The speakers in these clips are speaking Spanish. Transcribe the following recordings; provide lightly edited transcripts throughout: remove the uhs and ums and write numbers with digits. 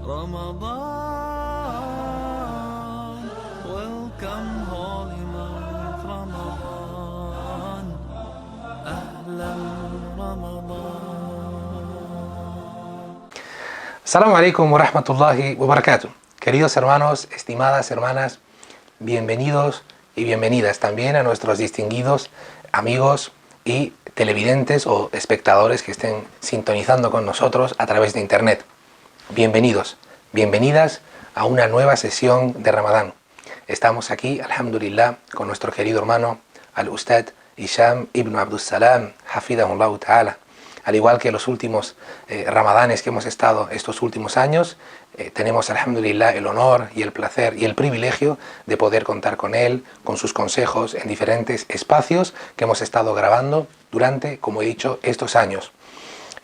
Ramadan, welcome holy month Ramadan, Ahlan Ramadan. Assalamu alaikum wa rahmatullahi wa barakatuh. Queridos hermanos, estimadas hermanas, bienvenidos y bienvenidas también a nuestros distinguidos amigos y televidentes o espectadores que estén sintonizando con nosotros a través de internet. Bienvenidos, bienvenidas a una nueva sesión de Ramadán. Estamos aquí, alhamdulillah, con nuestro querido hermano, al-Ustad Hisham ibn Abdus Salam, hafidahullah ta'ala. Al igual que los últimos ramadanes que hemos estado estos últimos años, tenemos, alhamdulillah, el honor y el placer y el privilegio de poder contar con él, con sus consejos en diferentes espacios que hemos estado grabando durante, como he dicho, estos años.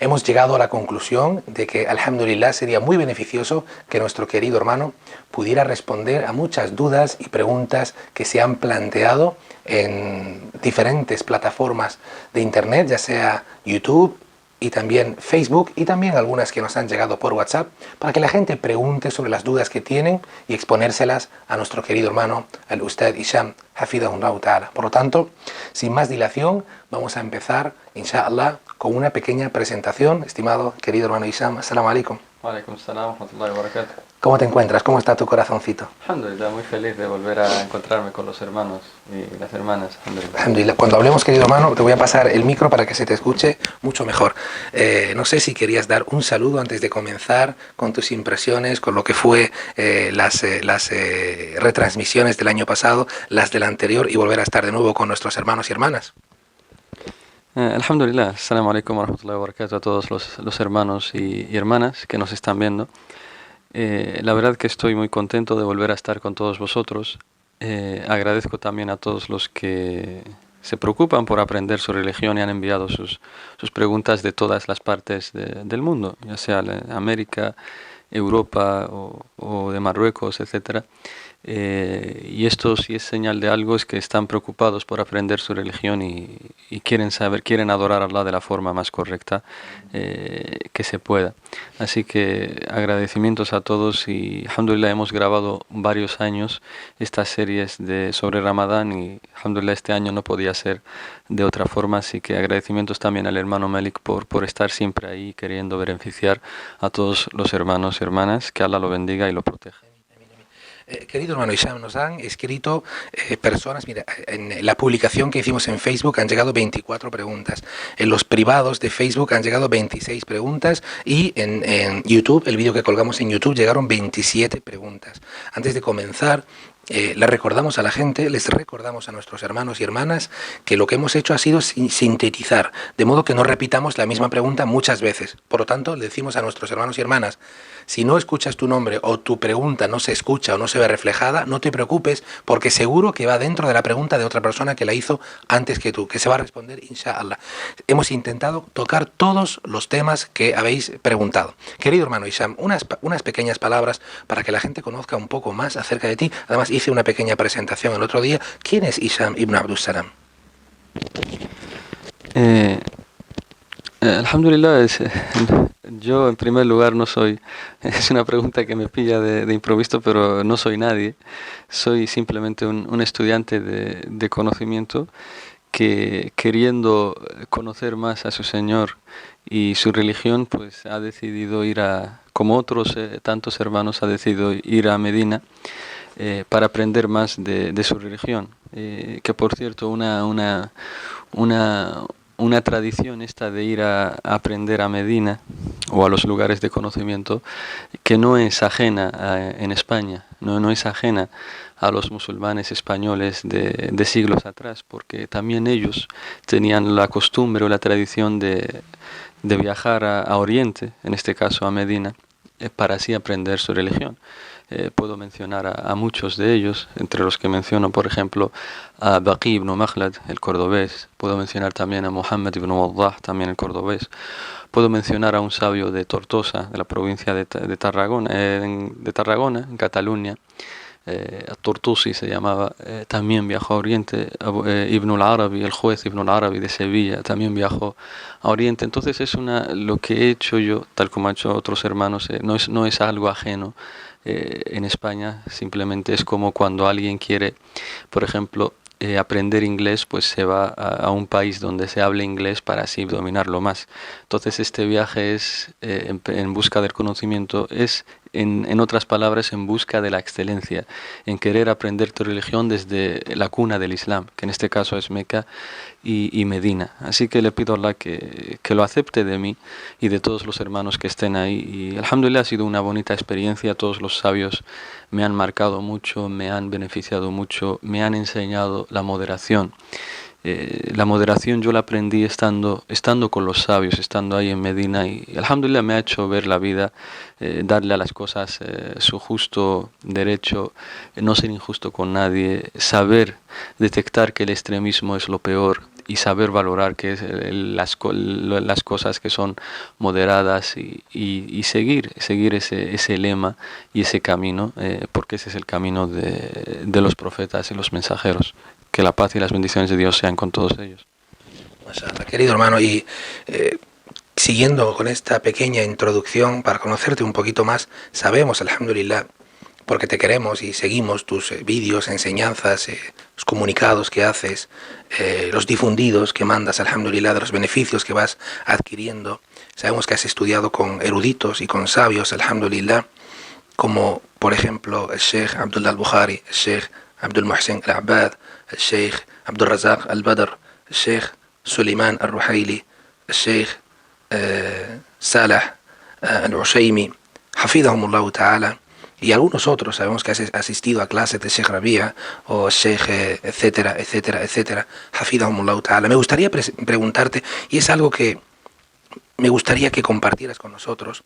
Hemos llegado a la conclusión de que, alhamdulillah, sería muy beneficioso que nuestro querido hermano pudiera responder a muchas dudas y preguntas que se han planteado en diferentes plataformas de internet, ya sea YouTube y también Facebook, y también algunas que nos han llegado por WhatsApp, para que la gente pregunte sobre las dudas que tienen y exponérselas a nuestro querido hermano, al Ustad Hisham, hafidahullah ta'ala. Por lo tanto, sin más dilación, vamos a empezar, inshallah, con una pequeña presentación. Estimado querido hermano Hisham, assalamu alaikum. Wa alaikum salam wa rahmatullahi wa barakatuh. ¿Cómo te encuentras? ¿Cómo está tu corazoncito? Alhamdulillah, muy feliz de volver a encontrarme con los hermanos y las hermanas. Alhamdulillah. Alhamdulillah. Cuando hablemos, querido hermano, te voy a pasar el micro para que se te escuche mucho mejor. No sé si querías dar un saludo antes de comenzar con tus impresiones, con lo que fue las retransmisiones del año pasado, las del anterior, y volver a estar de nuevo con nuestros hermanos y hermanas. Alhamdulillah, assalamu alaikum wa rahmatullahi wa barakatuh a todos los hermanos y hermanas que nos están viendo. La verdad que estoy muy contento de volver a estar con todos vosotros. Agradezco también a todos los que se preocupan por aprender su religión y han enviado sus preguntas de todas las partes del mundo, ya sea de América, Europa o de Marruecos, etcétera. Y esto, si es señal de algo, es que están preocupados por aprender su religión y quieren saber, quieren adorar a Allah de la forma más correcta que se pueda. Así que agradecimientos a todos, y alhamdulillah hemos grabado varios años estas series sobre Ramadán, y alhamdulillah este año no podía ser de otra forma. Así que agradecimientos también al hermano Malik por estar siempre ahí queriendo beneficiar a todos los hermanos y hermanas. Que Allah lo bendiga y lo proteja. Querido hermano Hisham, nos han escrito personas, mira, en la publicación que hicimos en Facebook han llegado 24 preguntas, en los privados de Facebook han llegado 26 preguntas, y en YouTube, el vídeo que colgamos en YouTube, llegaron 27 preguntas. Antes de comenzar, les recordamos a la gente, les recordamos a nuestros hermanos y hermanas que lo que hemos hecho ha sido sintetizar, de modo que no repitamos la misma pregunta muchas veces. Por lo tanto, le decimos a nuestros hermanos y hermanas, si no escuchas tu nombre o tu pregunta no se escucha o no se ve reflejada, no te preocupes, porque seguro que va dentro de la pregunta de otra persona que la hizo antes que tú, que se va a responder, inshallah. Hemos intentado tocar todos los temas que habéis preguntado. Querido hermano Hisham, unas pequeñas palabras para que la gente conozca un poco más acerca de ti. Además, hice una pequeña presentación el otro día. ¿Quién es Hisham ibn Abdus Salam? Alhamdulillah, yo en primer lugar no soy, es una pregunta que me pilla de improviso, pero no soy nadie. Soy simplemente un estudiante de conocimiento que, queriendo conocer más a su Señor y su religión, pues ha decidido como otros tantos hermanos, ha decidido ir a Medina para aprender más de su religión. Que por cierto, una tradición esta de ir a aprender a Medina o a los lugares de conocimiento, que no es ajena en España, no es ajena a los musulmanes españoles de siglos atrás, porque también ellos tenían la costumbre o la tradición de viajar a Oriente, en este caso a Medina, para así aprender su religión. Puedo mencionar a muchos de ellos, entre los que menciono, por ejemplo, a Baqi ibn Makhlad, el cordobés. Puedo mencionar también a Muhammad ibn Waddah, también el cordobés. Puedo mencionar a un sabio de Tortosa, de la provincia de Tarragona, en Cataluña, Tortusi se llamaba, también viajó a Oriente. Ibn al-Arabi, el juez Ibn al-Arabi de Sevilla, también viajó a Oriente. Entonces lo que he hecho yo, tal como han hecho otros hermanos, no es algo ajeno en España. Simplemente es como cuando alguien quiere, por ejemplo, aprender inglés, pues se va a un país donde se hable inglés para así dominarlo más. Entonces este viaje es en busca del conocimiento, es en otras palabras, en busca de la excelencia, en querer aprender tu religión desde la cuna del Islam, que en este caso es Meca y Medina. Así que le pido a Allah que lo acepte de mí y de todos los hermanos que estén ahí. Y alhamdulillah ha sido una bonita experiencia. Todos los sabios me han marcado mucho, me han beneficiado mucho, me han enseñado la moderación. La moderación yo la aprendí estando con los sabios, estando ahí en Medina, y alhamdulillah me ha hecho ver la vida, darle a las cosas su justo derecho, no ser injusto con nadie, saber detectar que el extremismo es lo peor y saber valorar que es las cosas que son moderadas y seguir ese lema y ese camino, porque ese es el camino de los profetas y los mensajeros. Que la paz y las bendiciones de Dios sean con todos ellos. Mashallah, querido hermano, y siguiendo con esta pequeña introducción para conocerte un poquito más, sabemos, alhamdulillah, porque te queremos y seguimos tus vídeos, enseñanzas, los comunicados que haces, los difundidos que mandas, alhamdulillah, de los beneficios que vas adquiriendo. Sabemos que has estudiado con eruditos y con sabios, alhamdulillah, como por ejemplo el Sheikh Abdullah al-Bukhari, el Sheikh Abdul Muhsin al-Abbad, el Sheikh Abdul Razak al-Badr, el Sheikh Suleiman al-Ruhaili, el Sheikh Salah al-Ushaymi, hafidahumullah ta'ala, y algunos otros. Sabemos que has asistido a clases de Sheikh Rabia o Sheikh etcétera, etcétera, etcétera, hafidahumullah ta'ala. Me gustaría preguntarte, y es algo que me gustaría que compartieras con nosotros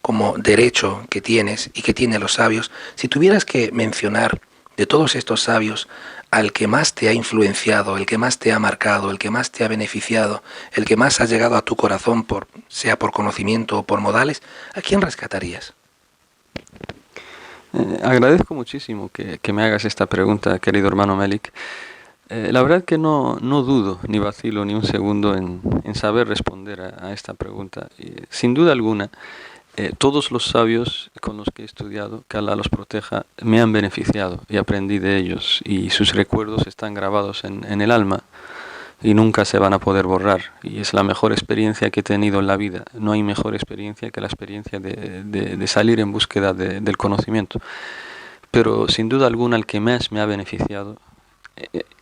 como derecho que tienes y que tienen los sabios, si tuvieras que mencionar de todos estos sabios al que más te ha influenciado, el que más te ha marcado, el que más te ha beneficiado, el que más ha llegado a tu corazón, sea por conocimiento o por modales, ¿a quién rescatarías? Agradezco muchísimo que me hagas esta pregunta, querido hermano Melik. La verdad que no dudo, ni vacilo ni un segundo en saber responder a esta pregunta. Sin duda alguna, todos los sabios con los que he estudiado, que Allah los proteja, me han beneficiado y aprendí de ellos, y sus recuerdos están grabados en el alma y nunca se van a poder borrar, y es la mejor experiencia que he tenido en la vida. No hay mejor experiencia que la experiencia de salir en búsqueda del conocimiento. Pero sin duda alguna el que más me ha beneficiado,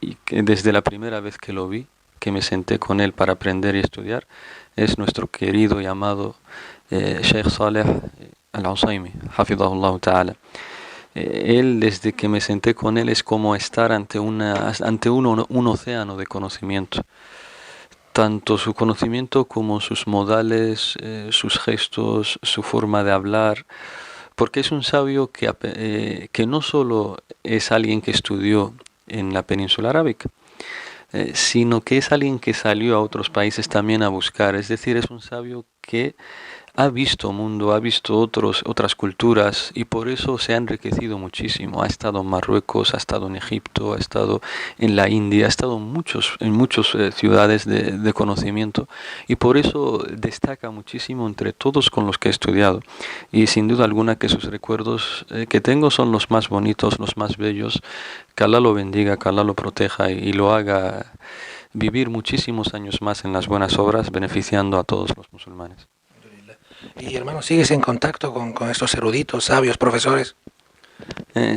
y que desde la primera vez que lo vi, que me senté con él para aprender y estudiar, es nuestro querido y amado Sheikh Saleh al-Ushaymi, hafidahullah ta'ala. Él, desde que me senté con él, es como estar ante un océano de conocimiento. Tanto su conocimiento como sus modales, sus gestos, su forma de hablar, porque es un sabio que no solo es alguien que estudió en la península arábica, sino que es alguien que salió a otros países también a buscar. Es decir, es un sabio que ha visto mundo, ha visto otras culturas, y por eso se ha enriquecido muchísimo. Ha estado en Marruecos, ha estado en Egipto, ha estado en la India, ha estado en muchas ciudades de conocimiento, y por eso destaca muchísimo entre todos con los que he estudiado. Y sin duda alguna que sus recuerdos que tengo son los más bonitos, los más bellos. Que Allah lo bendiga, que Allah lo proteja y lo haga vivir muchísimos años más en las buenas obras, beneficiando a todos los musulmanes. Y hermano, ¿sigues en contacto con estos eruditos, sabios, profesores?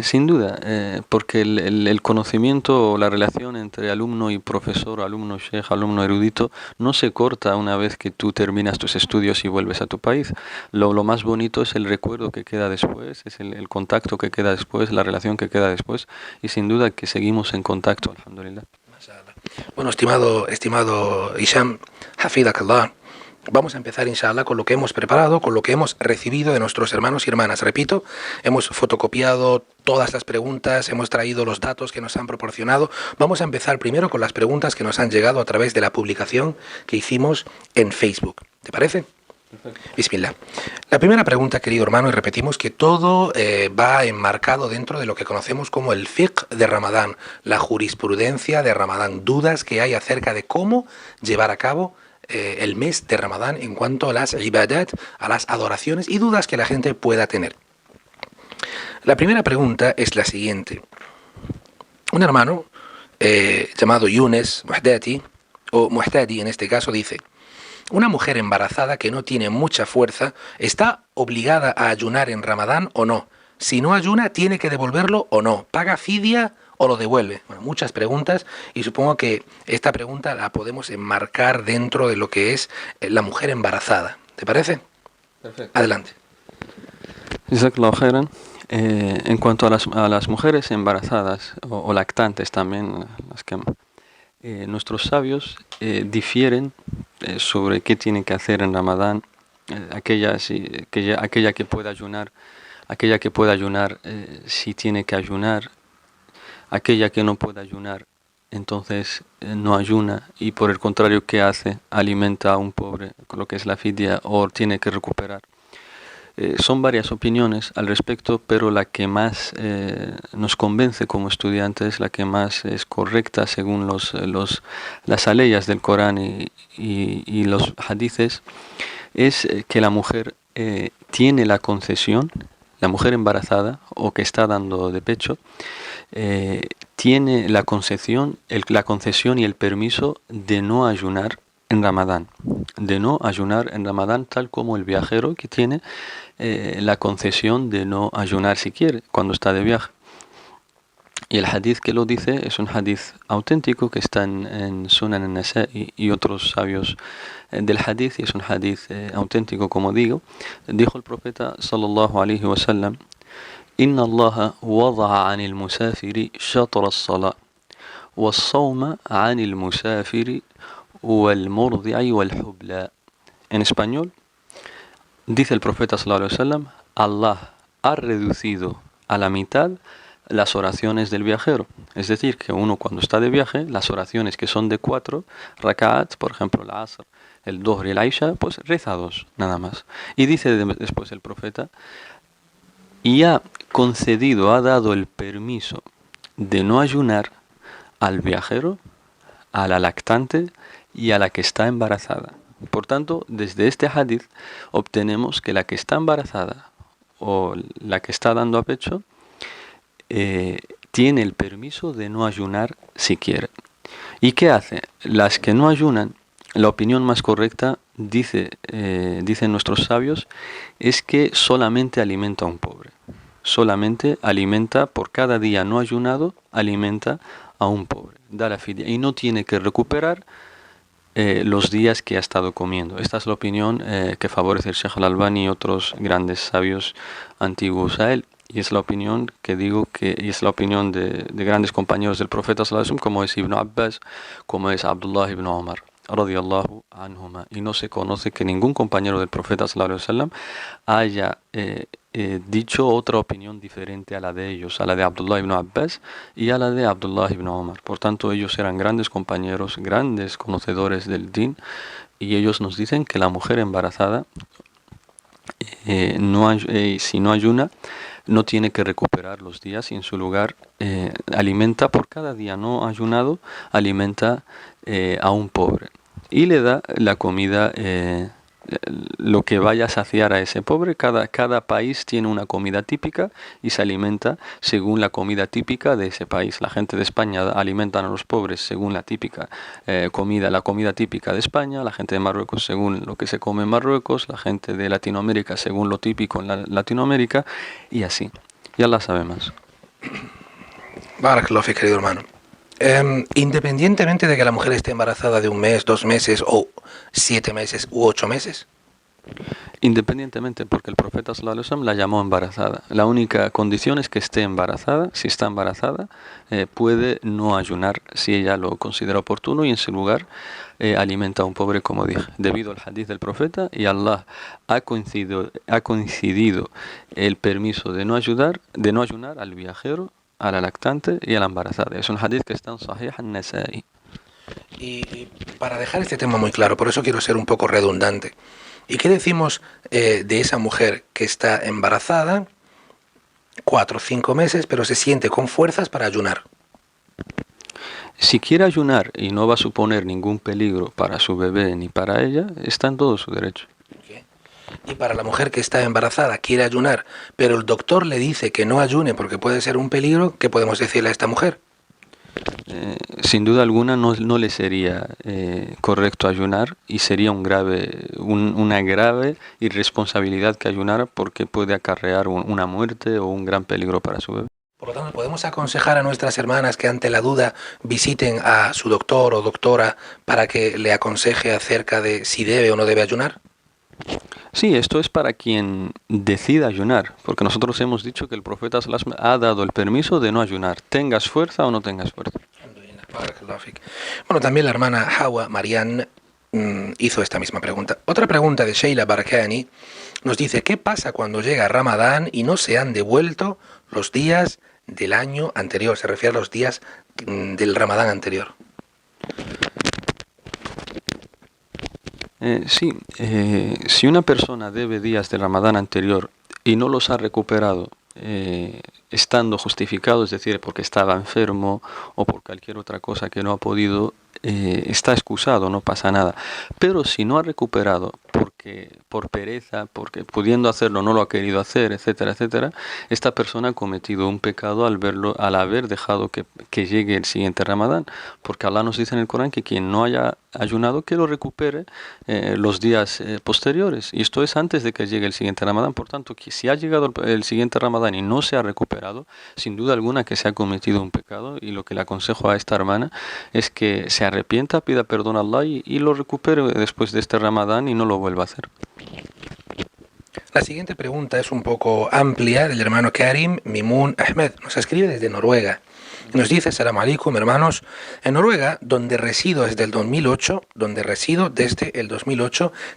Sin duda, porque el conocimiento o la relación entre alumno y profesor, alumno sheikh, alumno erudito, no se corta una vez que tú terminas tus estudios y vuelves a tu país. Lo más bonito es el recuerdo que queda después, es el contacto que queda después, la relación que queda después, y sin duda que seguimos en contacto, alhamdulillah. Bueno, estimado Hisham, hafidakallah, vamos a empezar, inshallah, con lo que hemos preparado, con lo que hemos recibido de nuestros hermanos y hermanas. Repito, hemos fotocopiado todas las preguntas, hemos traído los datos que nos han proporcionado. Vamos a empezar primero con las preguntas que nos han llegado a través de la publicación que hicimos en Facebook. ¿Te parece? Bismillah. La primera pregunta, querido hermano, y repetimos que todo va enmarcado dentro de lo que conocemos como el fiqh de Ramadán, la jurisprudencia de Ramadán, dudas que hay acerca de cómo llevar a cabo el mes de Ramadán en cuanto a las ibadat, a las adoraciones y dudas que la gente pueda tener. La primera pregunta es la siguiente. Un hermano llamado Younes Muhdati, o Muhtadi en este caso, dice: una mujer embarazada que no tiene mucha fuerza, ¿está obligada a ayunar en Ramadán o no? Si no ayuna, ¿tiene que devolverlo o no? ¿Paga fidia o lo devuelve? Bueno, muchas preguntas, y supongo que esta pregunta la podemos enmarcar dentro de lo que es la mujer embarazada. ¿Te parece? Perfecto. Adelante. Jazakallahu khairan. En cuanto a las mujeres embarazadas o lactantes también, las que, nuestros sabios difieren sobre qué tienen que hacer en Ramadán, aquella que pueda ayunar, si tiene que ayunar, aquella que no puede ayunar, entonces no ayuna, y por el contrario, ¿qué hace? Alimenta a un pobre, con lo que es la fidia, o tiene que recuperar. Son varias opiniones al respecto, pero la que más nos convence como estudiantes, la que más es correcta según las aleyas del Corán y los hadices, es que la mujer tiene la concesión, la mujer embarazada o que está dando de pecho, tiene la concesión y el permiso de no ayunar en Ramadán, tal como el viajero que tiene la concesión de no ayunar si quiere cuando está de viaje. Y el hadith que lo dice es un hadith auténtico que está en Sunan al-Nasa'i y otros sabios del hadith, y es un hadith auténtico, como digo. Dijo el profeta sallallahu alaihi wasallam: Inna Allah wada'a 'anil musafiri shatra as-salah was-sawma 'anil musafiri wal-murdi'i wal-hubla. En español, dice el profeta sallallahu alaihi wasallam: Allah ha reducido a la mitad las oraciones del viajero. Es decir, que uno cuando está de viaje, las oraciones que son de 4 rak'at, por ejemplo el Asr, el Dhuhr y el Aisha, pues reza 2 nada más. Y dice después el profeta: y ha dado el permiso de no ayunar al viajero, a la lactante y a la que está embarazada. Por tanto, desde este hadith obtenemos que la que está embarazada o la que está dando a pecho tiene el permiso de no ayunar si quiere. ¿Y qué hace? Las que no ayunan, la opinión más correcta, dicen nuestros sabios, es que solamente alimenta a un pobre. Solamente alimenta, por cada día no ayunado, alimenta a un pobre. Da la fidia y no tiene que recuperar los días que ha estado comiendo. Esta es la opinión que favorece el Sheikh al-Albani y otros grandes sabios antiguos a él. Y es la opinión que digo y es la opinión de grandes compañeros del profeta sallallahu alaihi wasallam, como es Ibn Abbas, como es Abdullah ibn Umar radiyallahu anhuma. Y no se conoce que ningún compañero del profeta sallallahu alaihi wasallam haya dicho otra opinión diferente a la de ellos, a la de Abdullah ibn Abbas y a la de Abdullah ibn Umar. Por tanto, ellos eran grandes compañeros, grandes conocedores del din, y ellos nos dicen que la mujer embarazada, si no ayuna, no tiene que recuperar los días, y en su lugar alimenta, por cada día no ayunado, alimenta a un pobre y le da la comida, lo que vaya a saciar a ese pobre. Cada país tiene una comida típica y se alimenta según la comida típica de ese país. La gente de España alimentan a los pobres según la típica la comida típica de España, la gente de Marruecos según lo que se come en Marruecos, la gente de Latinoamérica según lo típico en Latinoamérica, y así. Ya la sabe más. Barakallahu fik, querido hermano. Independientemente de que la mujer esté embarazada de 1 mes, 2 meses o 7 meses u 8 meses. Independientemente, porque el profeta sallallahu alaihi wasallam la llamó embarazada. La única condición es que esté embarazada. Si está embarazada, puede no ayunar si ella lo considera oportuno, y en su lugar alimenta a un pobre, como dije, debido al hadith del profeta. Y Allah ha coincidido el permiso de no ayunar al viajero, a la lactante y a la embarazada. Es un hadith que está en Sahih al-Nasa'i. Y para dejar este tema muy claro, por eso quiero ser un poco redundante, ¿Y qué decimos de esa mujer que está embarazada, 4 o 5 meses, pero se siente con fuerzas para ayunar? Si quiere ayunar y no va a suponer ningún peligro para su bebé ni para ella, está en todo su derecho. Y para la mujer que está embarazada, quiere ayunar, pero el doctor le dice que no ayune porque puede ser un peligro, ¿qué podemos decirle a esta mujer? Sin duda alguna no le sería correcto ayunar y sería una grave irresponsabilidad que ayunara porque puede acarrear una muerte o un gran peligro para su bebé. Por lo tanto, ¿podemos aconsejar a nuestras hermanas que ante la duda visiten a su doctor o doctora para que le aconseje acerca de si debe o no debe ayunar? Sí, esto es para quien decida ayunar, porque nosotros hemos dicho que el profeta ﷺ ha dado el permiso de no ayunar, tengas fuerza o no tengas fuerza. Bueno, también la hermana Hawa Marianne hizo esta misma pregunta. Otra pregunta de Sheila Barakani nos dice, ¿qué pasa cuando llega Ramadán y no se han devuelto los días del año anterior? Se refiere a los días del Ramadán anterior. Si una persona debe días del Ramadán anterior y no los ha recuperado, estando justificado, es decir, porque estaba enfermo o por cualquier otra cosa que no ha podido, está excusado, no pasa nada. Pero si no ha recuperado por pereza, porque pudiendo hacerlo no lo ha querido hacer, etcétera, etcétera, esta persona ha cometido un pecado al haber dejado que llegue el siguiente Ramadán, porque Allah nos dice en el Corán que quien no haya ayunado que lo recupere los días posteriores, y esto es antes de que llegue el siguiente Ramadán. Por tanto, que si ha llegado el siguiente Ramadán y no se ha recuperado, sin duda alguna que se ha cometido un pecado, y lo que le aconsejo a esta hermana es que se arrepienta, pida perdón a Allah y lo recupere después de este Ramadán y no lo vuelva a hacer. La siguiente pregunta es un poco amplia, del hermano Karim Mimun Ahmed. Nos escribe desde Noruega. Nos dice, Salam alaikum, hermanos, en Noruega, donde resido desde el 2008,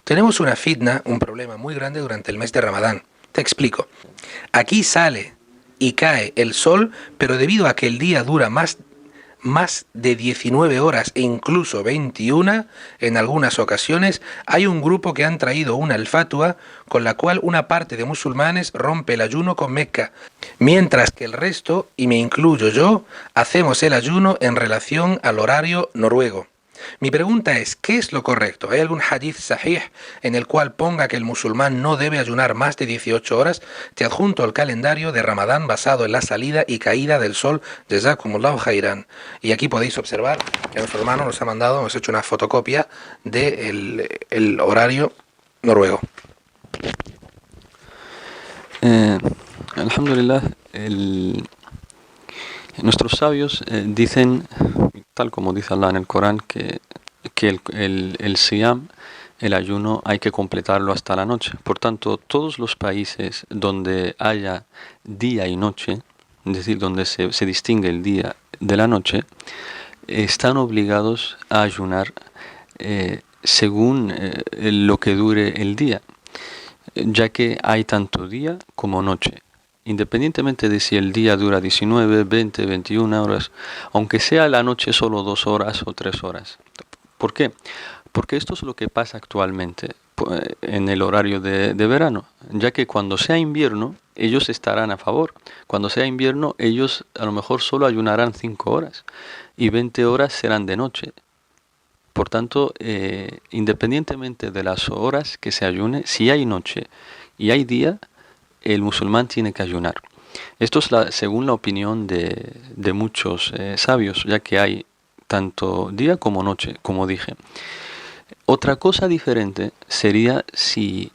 tenemos una fitna, un problema muy grande durante el mes de Ramadán. Te explico. Aquí sale y cae el sol, pero debido a que el día dura más de 19 horas e incluso 21 en algunas ocasiones, hay un grupo que han traído una al-fatwa con la cual una parte de musulmanes rompe el ayuno con Mecca, mientras que el resto, y me incluyo yo, hacemos el ayuno en relación al horario noruego. Mi pregunta es, ¿qué es lo correcto? ¿Hay algún hadith sahih en el cual ponga que el musulmán no debe ayunar más de 18 horas? Te adjunto el calendario de Ramadán basado en la salida y caída del sol. Jazakumullahu khairan. Y aquí podéis observar que nuestro hermano nos hemos hecho una fotocopia del horario noruego. Alhamdulillah, nuestros sabios dicen, tal como dice Allah en el Corán, que el siyam, el ayuno, hay que completarlo hasta la noche. Por tanto, todos los países donde haya día y noche, es decir, donde se distingue el día de la noche, están obligados a ayunar según lo que dure el día, ya que hay tanto día como noche. Independientemente de si el día dura 19, 20, 21 horas, aunque sea la noche solo 2 horas o 3 horas. ¿Por qué? Porque esto es lo que pasa actualmente en el horario de verano, ya que cuando sea invierno, ellos estarán a favor. Cuando sea invierno, ellos a lo mejor solo ayunarán 5 horas y 20 horas serán de noche. Por tanto, independientemente de las horas que se ayune, si hay noche y hay día, el musulmán tiene que ayunar. Esto es según la opinión de muchos sabios, ya que hay tanto día como noche, como dije. Otra cosa diferente sería si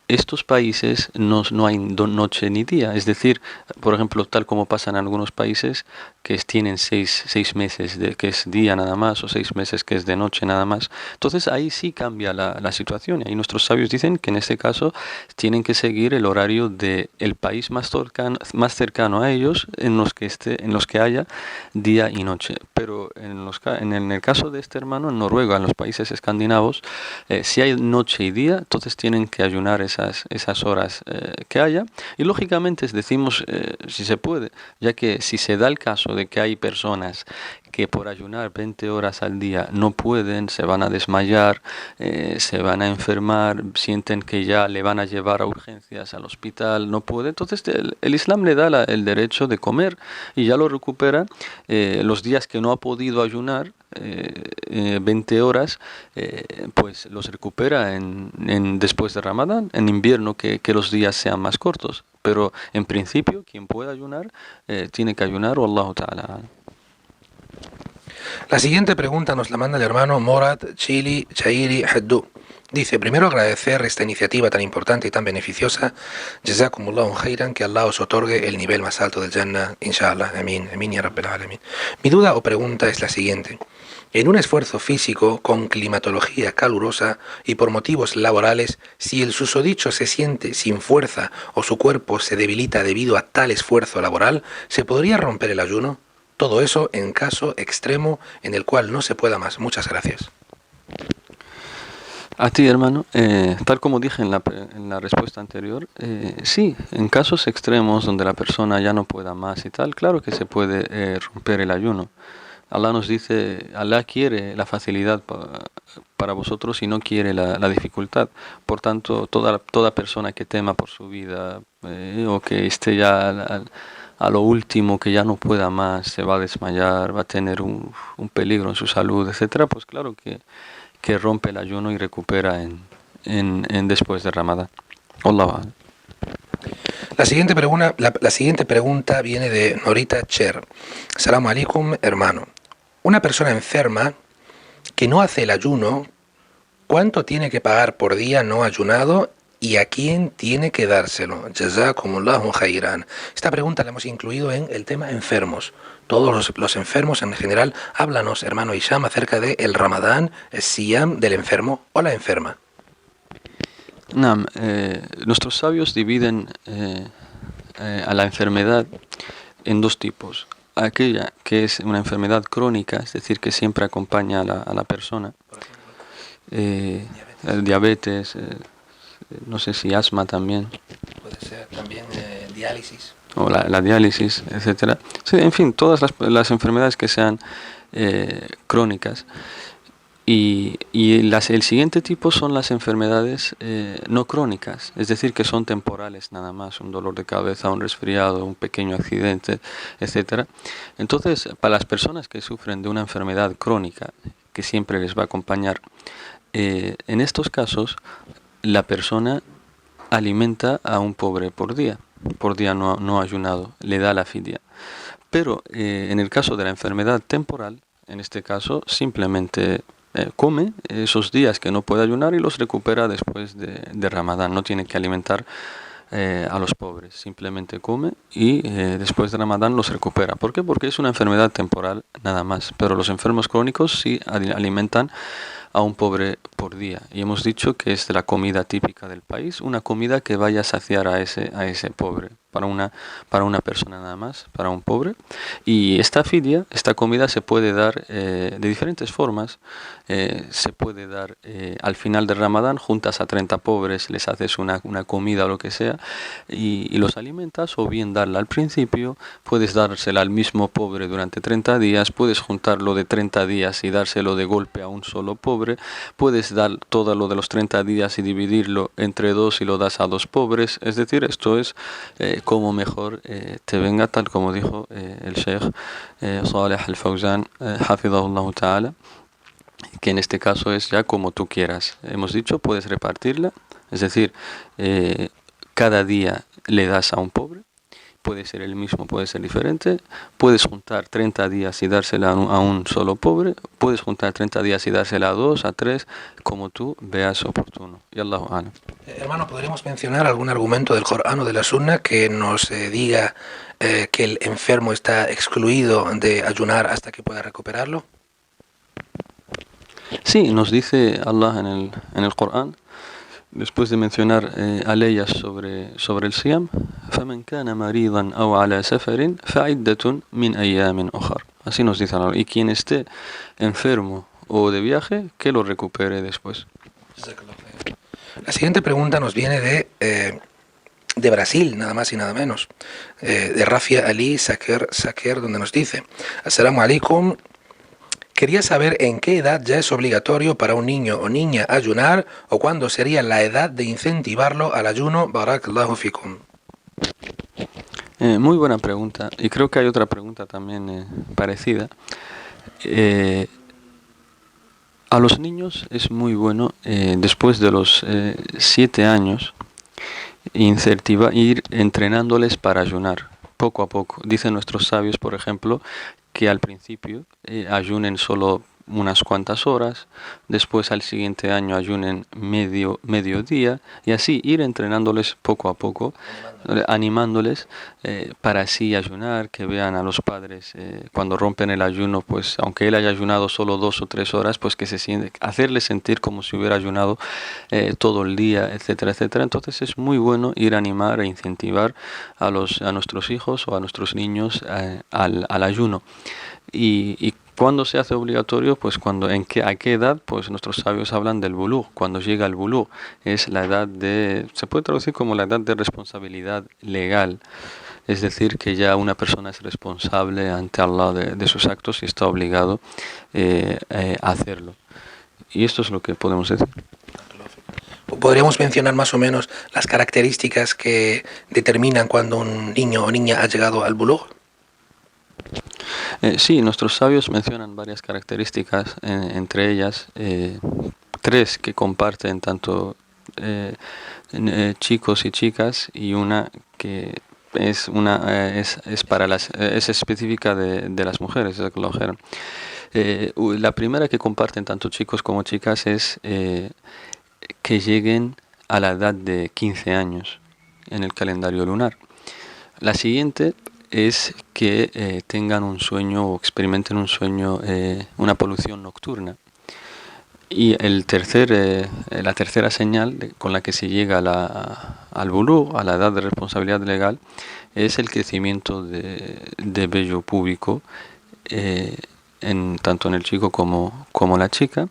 estos países no hay noche ni día, es decir, por ejemplo, tal como pasa en algunos países que tienen 6 meses que es día nada más, o 6 meses que es de noche nada más. Entonces ahí sí cambia la situación, y ahí nuestros sabios dicen que en este caso tienen que seguir el horario del país más cercano a ellos, en los que haya día y noche. Pero en el caso de este hermano, en Noruega, en los países escandinavos, si hay noche y día, entonces tienen que ayunar esas horas que haya, y lógicamente decimos si se puede, ya que si se da el caso hecho de que hay personas que por ayunar 20 horas al día no pueden, se van a desmayar, se van a enfermar, sienten que ya le van a llevar a urgencias al hospital, no puede. Entonces el Islam le da el derecho de comer y ya lo recupera los días que no ha podido ayunar. 20 horas, pues los recupera después de Ramadán, en invierno que los días sean más cortos. Pero en principio, quien pueda ayunar, tiene que ayunar, Wallahu ta'ala. La siguiente pregunta nos la manda el hermano Morat Chili Chairi Haddou. Dice, primero agradecer esta iniciativa tan importante y tan beneficiosa. Jazakumullahu khairan, que Allah os otorgue el nivel más alto del Jannah, inshallah. Amin, amin ya rabbil alamin. Mi duda o pregunta es la siguiente. En un esfuerzo físico, con climatología calurosa y por motivos laborales, si el susodicho se siente sin fuerza o su cuerpo se debilita debido a tal esfuerzo laboral, ¿se podría romper el ayuno? Todo eso en caso extremo en el cual no se pueda más. Muchas gracias. A ti, hermano, tal como dije en la respuesta anterior, sí, en casos extremos donde la persona ya no pueda más y tal, claro que se puede romper el ayuno. Allah nos dice, Allah quiere la facilidad para vosotros y no quiere la dificultad. Por tanto, toda persona que tema por su vida o que esté ya a lo último, que ya no pueda más, se va a desmayar, va a tener un peligro en su salud, etcétera, pues claro que rompe el ayuno y recupera en después de Ramadán. Allah. La siguiente pregunta viene de Norita Cher. Salamu alaikum, hermano. Una persona enferma que no hace el ayuno, ¿cuánto tiene que pagar por día no ayunado y a quién tiene que dárselo? Jazakumullahu khairan. Esta pregunta la hemos incluido en el tema enfermos. Todos los enfermos en general, háblanos, hermano Hisham, acerca de el Ramadán, el Siyam del enfermo o la enferma. Nuestros sabios dividen a la enfermedad en dos tipos. Aquella que es una enfermedad crónica, es decir, que siempre acompaña a la persona, el diabetes, no sé si asma también. Puede ser también diálisis. O la diálisis, etcétera. Sí, en fin, todas las enfermedades que sean crónicas. Y el siguiente tipo son las enfermedades no crónicas, es decir, que son temporales nada más, un dolor de cabeza, un resfriado, un pequeño accidente, etcétera. Entonces, para las personas que sufren de una enfermedad crónica, que siempre les va a acompañar, en estos casos, la persona alimenta a un pobre por día no ayunado, le da la fidia. Pero en el caso de la enfermedad temporal, en este caso, simplemente come esos días que no puede ayunar y los recupera después de Ramadán. No tiene que alimentar a los pobres, simplemente come y después de Ramadán los recupera. ¿Por qué? Porque es una enfermedad temporal nada más, pero los enfermos crónicos sí alimentan a un pobre por día. Y hemos dicho que es de la comida típica del país, una comida que vaya a saciar a ese pobre, para una persona nada más, para un pobre. Y esta fidia, esta comida se puede dar de diferentes formas. Se puede dar al final del Ramadán, juntas a 30 pobres, les haces una comida o lo que sea, y los alimentas, o bien darla al principio, puedes dársela al mismo pobre durante 30 días, puedes juntarlo de 30 días y dárselo de golpe a un solo pobre, puedes dar todo lo de los 30 días y dividirlo entre dos y lo das a dos pobres. Es decir, esto es como mejor te venga, tal como dijo el Sheikh Saleh Al-Fawzan, hafidhahullah ta'ala, que en este caso es ya como tú quieras. Hemos dicho, puedes repartirla, es decir, cada día le das a un pobre, puede ser el mismo, puede ser diferente, puedes juntar 30 días y dársela a un solo pobre, puedes juntar 30 días y dársela a dos, a tres, como tú veas oportuno. Y Allahu a'lam. Hermano, ¿podríamos mencionar algún argumento del Corán o de la Sunna que nos diga que el enfermo está excluido de ayunar hasta que pueda recuperarlo? Sí, nos dice Allah en el Corán, después de mencionar leyes sobre el Siyam, فَمَنْ كَانَ مَرِيضًا أَوْ عَلَى سَفَرٍ فَعِدَّةٌ مِنْ أَيَّامٍ أُخَرٍ. Así nos dice Allah. Y quien esté enfermo o de viaje, que lo recupere después. La siguiente pregunta nos viene de de Brasil, nada más y nada menos, de Rafia Ali Saker, donde nos dice: Assalamu alaikum. Quería saber en qué edad ya es obligatorio para un niño o niña ayunar, o cuándo sería la edad de incentivarlo al ayuno. Barakallahu fikum. Muy buena pregunta. Y creo que hay otra pregunta también parecida. Eh, a los niños es muy bueno, después de los 7 años, ir entrenándoles para ayunar, poco a poco. Dicen nuestros sabios, por ejemplo, que al principio ayunen solo unas cuantas horas, después al siguiente año ayunen medio día, y así ir entrenándoles poco a poco, animándoles para así ayunar, que vean a los padres cuando rompen el ayuno, pues aunque él haya ayunado solo 2 o 3 horas, pues que se siente, hacerles sentir como si hubiera ayunado todo el día, etcétera, etcétera. Entonces es muy bueno ir a animar e incentivar a nuestros hijos o a nuestros niños al ayuno. Y ¿cuándo se hace obligatorio? Pues a qué edad, pues nuestros sabios hablan del bulugh. Cuando llega el bulugh es la edad se puede traducir como la edad de responsabilidad legal. Es decir, que ya una persona es responsable ante Allah de sus actos y está obligado a hacerlo. Y esto es lo que podemos decir. ¿Podríamos mencionar más o menos las características que determinan cuando un niño o niña ha llegado al bulugh? Sí, nuestros sabios mencionan varias características, entre ellas 3 que comparten tanto chicos y chicas, y una que es específica de las mujeres. La primera que comparten tanto chicos como chicas es que lleguen a la edad de 15 años en el calendario lunar. La siguiente es que tengan un sueño o experimenten un sueño, una polución nocturna. Y la tercera señal con la que se llega al bulugh, a la edad de responsabilidad legal, es el crecimiento de vello púbico, tanto en el chico como la chica.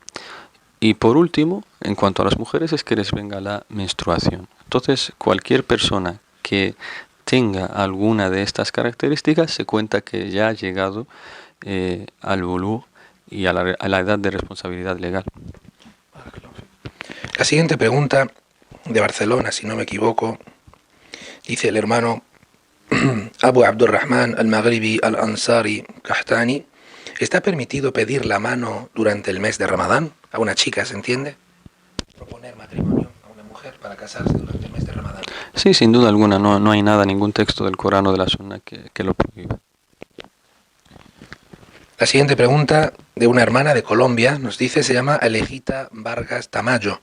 Y por último, en cuanto a las mujeres, es que les venga la menstruación. Entonces, cualquier persona que tenga alguna de estas características se cuenta que ya ha llegado al bulugh y a la edad de responsabilidad legal. La siguiente pregunta, de Barcelona, si no me equivoco, dice el hermano Abu Abdurrahman al-Maghribi al-Ansari Kahtani: ¿está permitido pedir la mano durante el mes de Ramadán a una chica, se entiende? Proponer matrimonio a una mujer para casarse durante el mes de Ramadán. Sí, sin duda alguna, no hay nada, ningún texto del Corán o de la Sunna que lo prohíba. La siguiente pregunta, de una hermana de Colombia, nos dice, se llama Alejita Vargas Tamayo.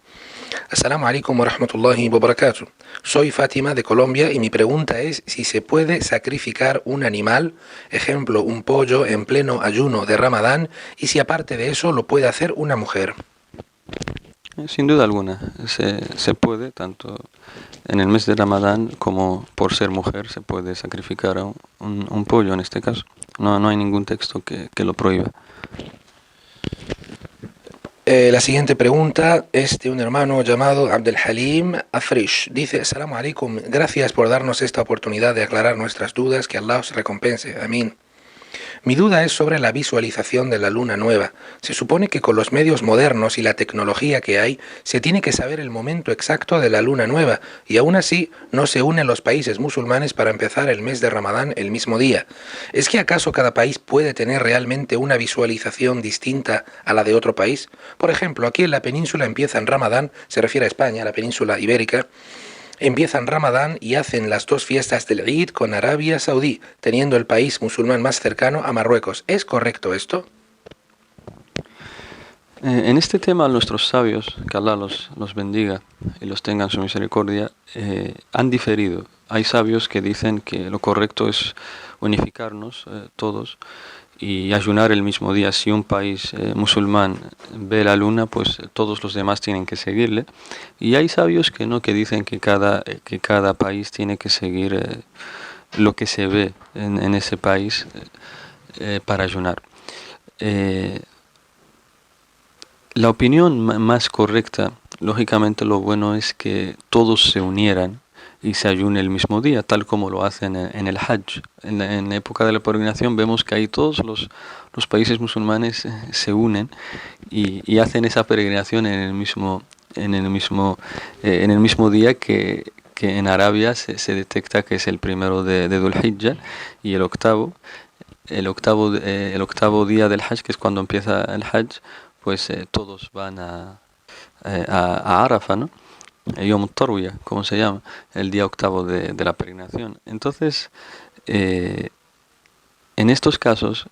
Assalamu alaikum wa rahmatullahi wa barakatuh. Soy Fátima de Colombia y mi pregunta es si se puede sacrificar un animal, ejemplo, un pollo, en pleno ayuno de Ramadán, y si aparte de eso lo puede hacer una mujer. Sin duda alguna, se puede, tanto en el mes de Ramadán como por ser mujer, se puede sacrificar un pollo en este caso. No hay ningún texto que lo prohíba. La siguiente pregunta es de un hermano llamado Abdel Halim Afrish. Dice: Assalamu alaikum, gracias por darnos esta oportunidad de aclarar nuestras dudas, que Allah os recompense. Amén. Mi duda es sobre la visualización de la luna nueva. Se supone que con los medios modernos y la tecnología que hay, se tiene que saber el momento exacto de la luna nueva, y aún así no se unen los países musulmanes para empezar el mes de Ramadán el mismo día. ¿Es que acaso cada país puede tener realmente una visualización distinta a la de otro país? Por ejemplo, aquí en la península empieza en Ramadán, se refiere a España, la península ibérica, empiezan Ramadán y hacen las 2 fiestas del Eid con Arabia Saudí, teniendo el país musulmán más cercano a Marruecos. ¿Es correcto esto? En este tema nuestros sabios, que Allah los bendiga y los tenga en su misericordia, han diferido. Hay sabios que dicen que lo correcto es unificarnos todos y ayunar el mismo día. Si un país musulmán ve la luna, pues todos los demás tienen que seguirle. Y hay sabios que no, que dicen que cada país tiene que seguir lo que se ve en ese país para ayunar. La opinión más correcta, lógicamente lo bueno es que todos se unieran y se ayune el mismo día, tal como lo hacen en el Hajj. En la época de la peregrinación vemos que ahí todos los países musulmanes se unen y hacen esa peregrinación en el mismo día que en Arabia se detecta que es el primero de Dhul Hijjah y el octavo día del Hajj, que es cuando empieza el Hajj, pues todos van a Arafah, ¿no? Yom Tarwiyah, como se llama, el día octavo de la peregrinación. Entonces, en estos casos,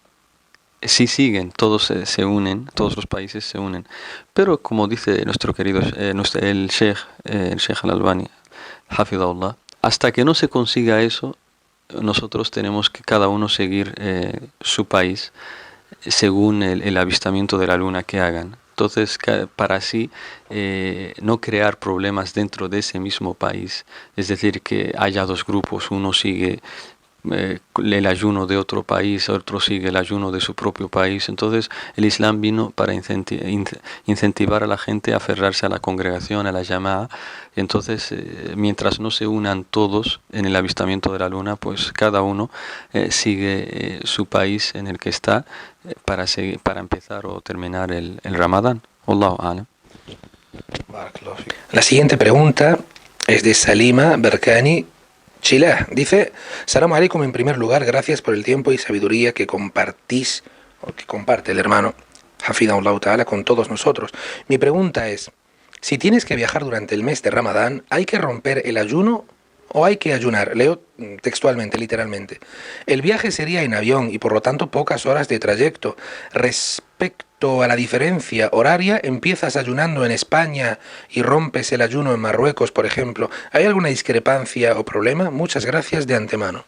sí siguen, todos se unen, todos los países se unen. Pero como dice nuestro querido, el Sheikh Al-Albani, Hafidahullah, hasta que no se consiga eso, nosotros tenemos que cada uno seguir su país según el avistamiento de la luna que hagan. Entonces, para así no crear problemas dentro de ese mismo país, es decir, que haya dos grupos, uno sigue el ayuno de otro país, otro sigue el ayuno de su propio país. Entonces, el Islam vino para incentivar a la gente a aferrarse a la congregación, a la llamada. Entonces, mientras no se unan todos en el avistamiento de la luna, pues cada uno sigue su país en el que está para empezar o terminar el Ramadán. Wallahu a'lam. La siguiente pregunta es de Salima Berkani Chilah. Dice: Salam alaikum, en primer lugar, gracias por el tiempo y sabiduría que compartís, o que comparte el hermano Hafidahullah Ta'ala con todos nosotros. Mi pregunta es: si tienes que viajar durante el mes de Ramadán, ¿hay que romper el ayuno o hay que ayunar? Leo textualmente, literalmente. El viaje sería en avión y por lo tanto pocas horas de trayecto. Respecto a la diferencia horaria, ¿empiezas ayunando en España y rompes el ayuno en Marruecos, por ejemplo? ¿Hay alguna discrepancia o problema? Muchas gracias de antemano.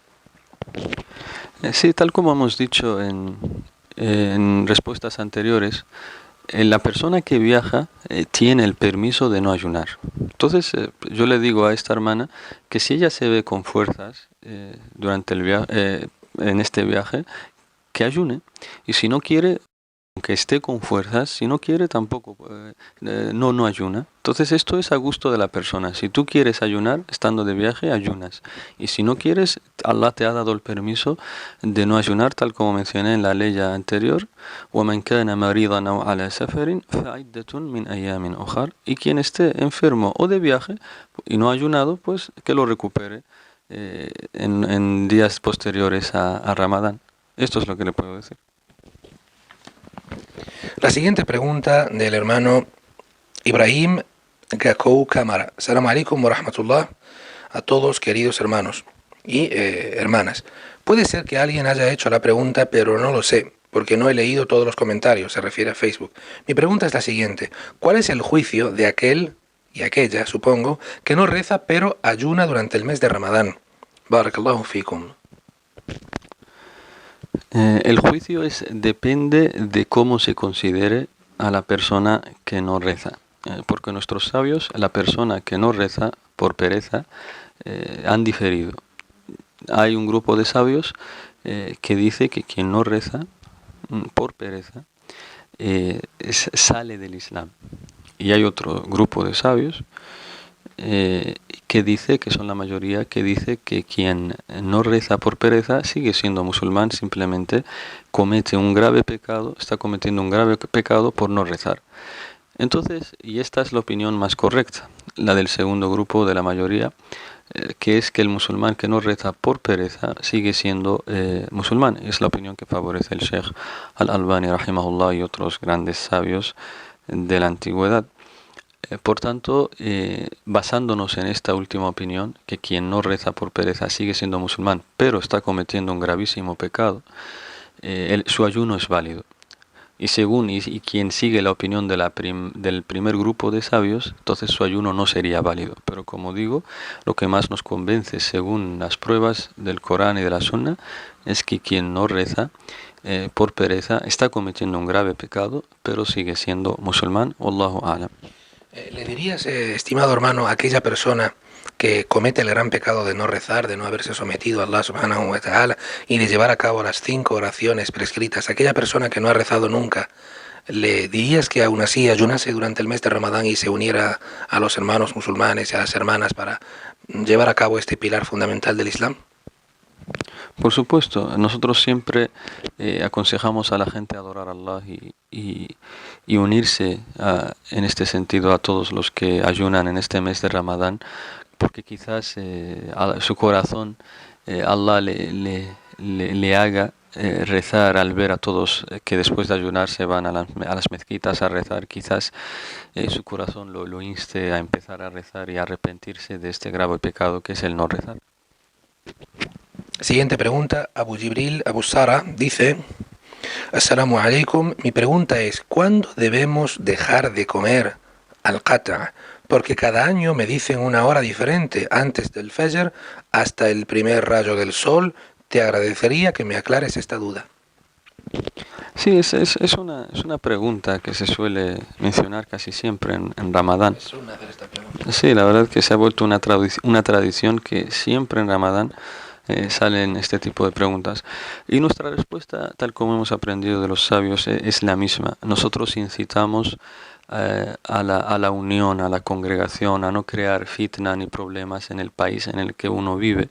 Sí, tal como hemos dicho en respuestas anteriores, la persona que viaja tiene el permiso de no ayunar. Entonces, yo le digo a esta hermana que si ella se ve con fuerzas durante el viaje, en este viaje, que ayune. Y si no quiere, aunque esté con fuerzas, si no quiere tampoco, no ayuna. Entonces esto es a gusto de la persona. Si tú quieres ayunar estando de viaje, ayunas. Y si no quieres, Allah te ha dado el permiso de no ayunar, tal como mencioné en la ley anterior. وَمَنْ كَانَ مَرِيضًا أَوْ عَلَى سَفَرٍ فَعِدَّةٌ مِنْ أَيَّامٍ أُخَرَ. Y quien esté enfermo o de viaje y no ha ayunado, pues que lo recupere en días posteriores a Ramadán. Esto es lo que le puedo decir. La siguiente pregunta del hermano Ibrahim Gakou Kamara. Salam alaikum wa rahmatullah a todos, queridos hermanos y hermanas. Puede ser que alguien haya hecho la pregunta, pero no lo sé, porque no he leído todos los comentarios, se refiere a Facebook. Mi pregunta es la siguiente: ¿cuál es el juicio de aquel y aquella, supongo, que no reza pero ayuna durante el mes de Ramadán? Barakallahu fikum. El juicio depende de cómo se considere a la persona que no reza. Porque nuestros sabios, la persona que no reza por pereza, han diferido. Hay un grupo de sabios que dice que quien no reza por pereza sale del Islam. Y hay otro grupo de sabios que dice, que son la mayoría, que dice que quien no reza por pereza sigue siendo musulmán, simplemente comete un grave pecado, está cometiendo un grave pecado por no rezar. Entonces, y esta es la opinión más correcta, la del segundo grupo de la mayoría, que es que el musulmán que no reza por pereza sigue siendo musulmán. Es la opinión que favorece el Sheikh Al-Albani, rahimahullah, y otros grandes sabios de la antigüedad. Por tanto, basándonos en esta última opinión, que quien no reza por pereza sigue siendo musulmán, pero está cometiendo un gravísimo pecado, su ayuno es válido. Y quien sigue la opinión del primer grupo de sabios, entonces su ayuno no sería válido. Pero como digo, lo que más nos convence, según las pruebas del Corán y de la Sunna, es que quien no reza por pereza está cometiendo un grave pecado, pero sigue siendo musulmán. Wallahu a'lam. ¿Le dirías, estimado hermano, a aquella persona que comete el gran pecado de no rezar, de no haberse sometido a Allah subhanahu wa ta'ala y de llevar a cabo las 5 oraciones prescritas, aquella persona que no ha rezado nunca, ¿le dirías que aún así ayunase durante el mes de Ramadán y se uniera a los hermanos musulmanes y a las hermanas para llevar a cabo este pilar fundamental del Islam? Por supuesto, nosotros siempre aconsejamos a la gente a adorar a Allah y unirse en este sentido a todos los que ayunan en este mes de Ramadán, porque quizás a su corazón Allah le haga rezar al ver a todos que después de ayunar se van a las mezquitas a rezar. Quizás su corazón lo inste a empezar a rezar y a arrepentirse de este grave pecado que es el no rezar. Siguiente pregunta, Abu Jibril Abu Sara dice: Assalamu alaikum, mi pregunta es, ¿cuándo debemos dejar de comer al-qata'? Porque cada año me dicen una hora diferente, antes del Fajr hasta el primer rayo del sol. Te agradecería que me aclares esta duda. Sí, es una pregunta que se suele mencionar casi siempre en Ramadán. Sí, la verdad que se ha vuelto una tradición que siempre en Ramadán salen este tipo de preguntas. Y nuestra respuesta, tal como hemos aprendido de los sabios, es la misma. Nosotros incitamos a la unión, a la congregación, a no crear fitna ni problemas en el país en el que uno vive.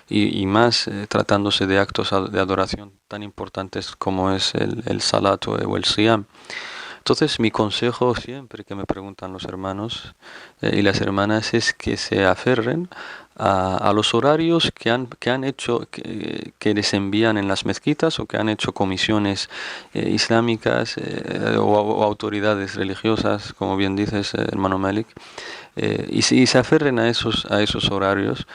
Y más tratándose de actos de adoración tan importantes como es el salat o el siyam. Entonces mi consejo siempre que me preguntan los hermanos y las hermanas es que se aferren a los horarios que han hecho, que les envían en las mezquitas o que han hecho comisiones islámicas o autoridades religiosas, como bien dices, hermano Malik. Y se aferren a esos horarios,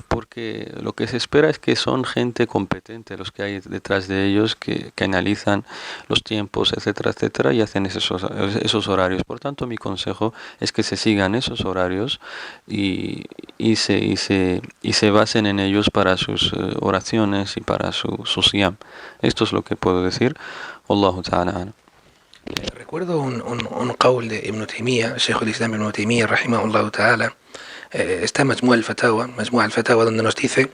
porque lo que se espera es que son gente competente los que hay detrás de ellos, que analizan los tiempos, etcétera, etcétera, y hacen esos horarios. Por tanto, mi consejo es que se sigan esos horarios y se basen en ellos para sus oraciones y para su siyam. Esto es lo que puedo decir. Wallahu ta'ala. Recuerdo un qawl de Ibn Taymiyyah, Shaykh al-Islam Ibn Taymiyyah, rahimahullah ta'ala, está en Majmu' al-Fatawa, donde nos dice,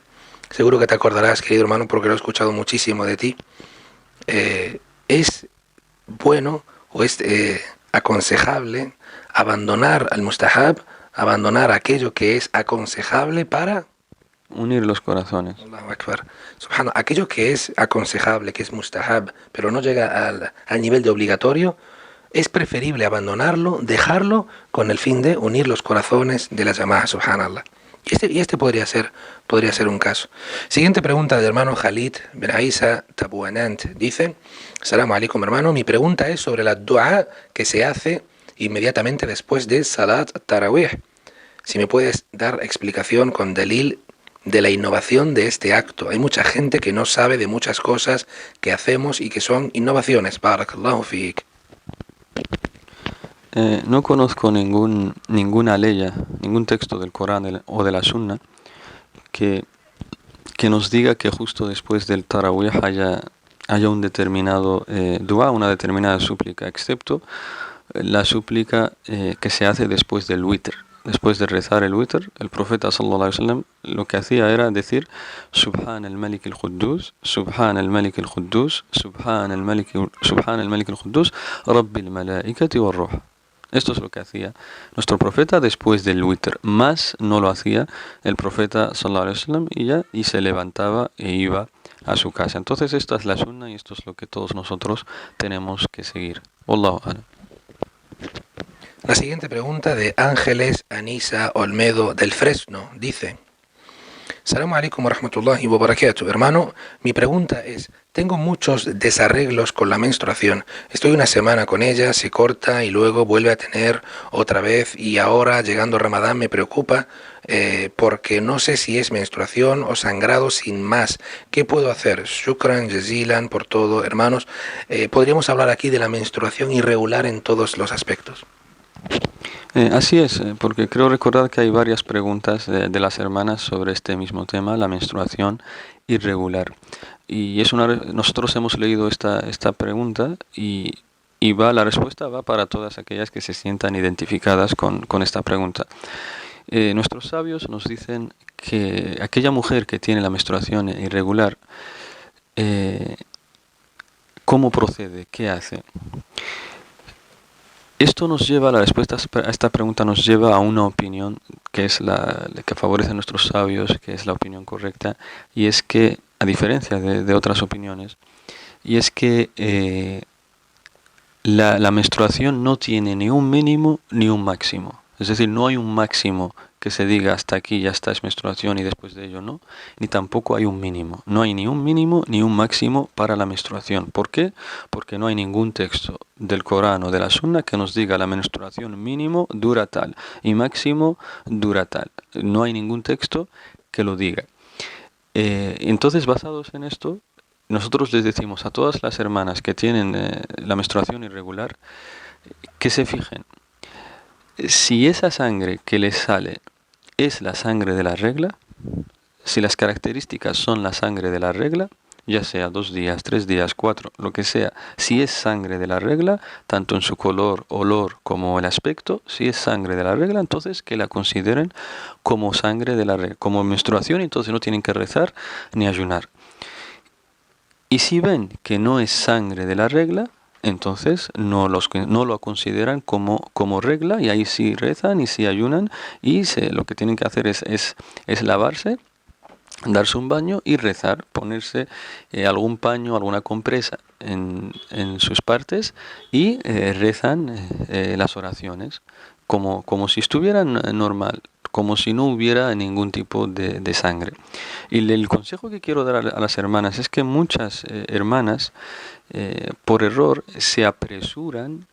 seguro que te acordarás, querido hermano, porque lo he escuchado muchísimo de ti, es bueno o es aconsejable abandonar al mustahab, abandonar aquello que es aconsejable para unir los corazones. Allahu Akbar. Subhana, aquello que es aconsejable, que es mustahab, pero no llega al nivel de obligatorio, es preferible abandonarlo, dejarlo con el fin de unir los corazones de la llamada, subhanallah. Y este podría ser un caso. Siguiente pregunta del hermano Khalid Ben Aisa Tabuanant. Dice: Salamu alaikum, hermano. Mi pregunta es sobre la dua que se hace inmediatamente después de Salat Tarawih. Si me puedes dar explicación con dalil de la innovación de este acto. Hay mucha gente que no sabe de muchas cosas que hacemos y que son innovaciones. Barakallahu fiik. No conozco ninguna ley, ningún texto del Corán o de la Sunna que nos diga que justo después del Tarawih haya un determinado dua, una determinada súplica, excepto la súplica que se hace después del witr. Después de rezar el witr, el profeta sallallahu alaihi wasallam lo que hacía era decir: Subhan al-Malik al-Quddus, Subhan al-Malik al-Quddus, Subhan al-Malik al-Quddus, Rabbil malaikati war ruh. Esto es lo que hacía nuestro profeta después del witr, más no lo hacía el profeta sallallahu alaihi wasallam y se levantaba e iba a su casa. Entonces esta es la sunna y esto es lo que todos nosotros tenemos que seguir. Wallahu a'lam. La siguiente pregunta de Ángeles Anisa Olmedo del Fresno dice: Salamu alaikum wa rahmatullahi wa barakatuh. Hermano, mi pregunta es: tengo muchos desarreglos con la menstruación. Estoy una semana con ella, se corta y luego vuelve a tener otra vez, y ahora llegando Ramadán me preocupa porque no sé si es menstruación o sangrado sin más. ¿Qué puedo hacer? Shukran, jazilan por todo. Hermanos, podríamos hablar aquí de la menstruación irregular en todos los aspectos. Así es, porque creo recordar que hay varias preguntas de las hermanas sobre este mismo tema, la menstruación irregular. Y nosotros hemos leído esta pregunta y la respuesta va para todas aquellas que se sientan identificadas con esta pregunta. Nuestros sabios nos dicen que aquella mujer que tiene la menstruación irregular, ¿cómo procede? ¿Qué hace? Esto nos lleva, la respuesta a esta pregunta nos lleva a una opinión que es la que favorece a nuestros sabios, que es la opinión correcta, y es que, a diferencia de otras opiniones, y es que la menstruación no tiene ni un mínimo ni un máximo. Es decir, no hay un máximo que se diga hasta aquí ya está es menstruación y después de ello no, ni tampoco hay un mínimo. No hay ni un mínimo ni un máximo para la menstruación. ¿Por qué? Porque no hay ningún texto del Corán o de la Sunna que nos diga la menstruación mínimo dura tal y máximo dura tal. No hay ningún texto que lo diga. Entonces, basados en esto, nosotros les decimos a todas las hermanas que tienen la menstruación irregular que se fijen si esa sangre que les sale es la sangre de la regla, si las características son la sangre de la regla, ya sea 2 días, 3 días, 4, lo que sea, si es sangre de la regla, tanto en su color, olor como el aspecto, si es sangre de la regla, entonces que la consideren como sangre de la regla, como menstruación, entonces no tienen que rezar ni ayunar. Y si ven que no es sangre de la regla, entonces no lo consideran como regla y ahí sí rezan y sí ayunan y lo que tienen que hacer es lavarse, darse un baño y rezar, ponerse algún paño, alguna compresa en sus partes y rezan las oraciones como si estuvieran normal, como si no hubiera ningún tipo de sangre. Y el consejo que quiero dar a las hermanas es que muchas hermanas por error se apresuran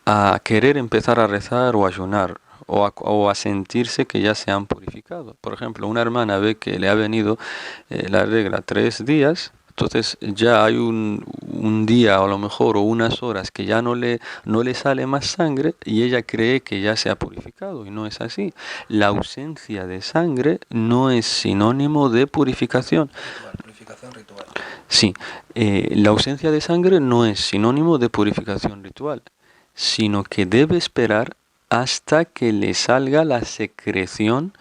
a querer empezar a rezar o ayunar o a sentirse que ya se han purificado. Por ejemplo, una hermana ve que le ha venido la regla 3 días, entonces ya hay un día o a lo mejor o unas horas que ya no le sale más sangre y ella cree que ya se ha purificado y no es así. La ausencia de sangre no es sinónimo de purificación. Purificación ritual. Sí, la ausencia de sangre no es sinónimo de purificación ritual, sino que debe esperar hasta que le salga la secreción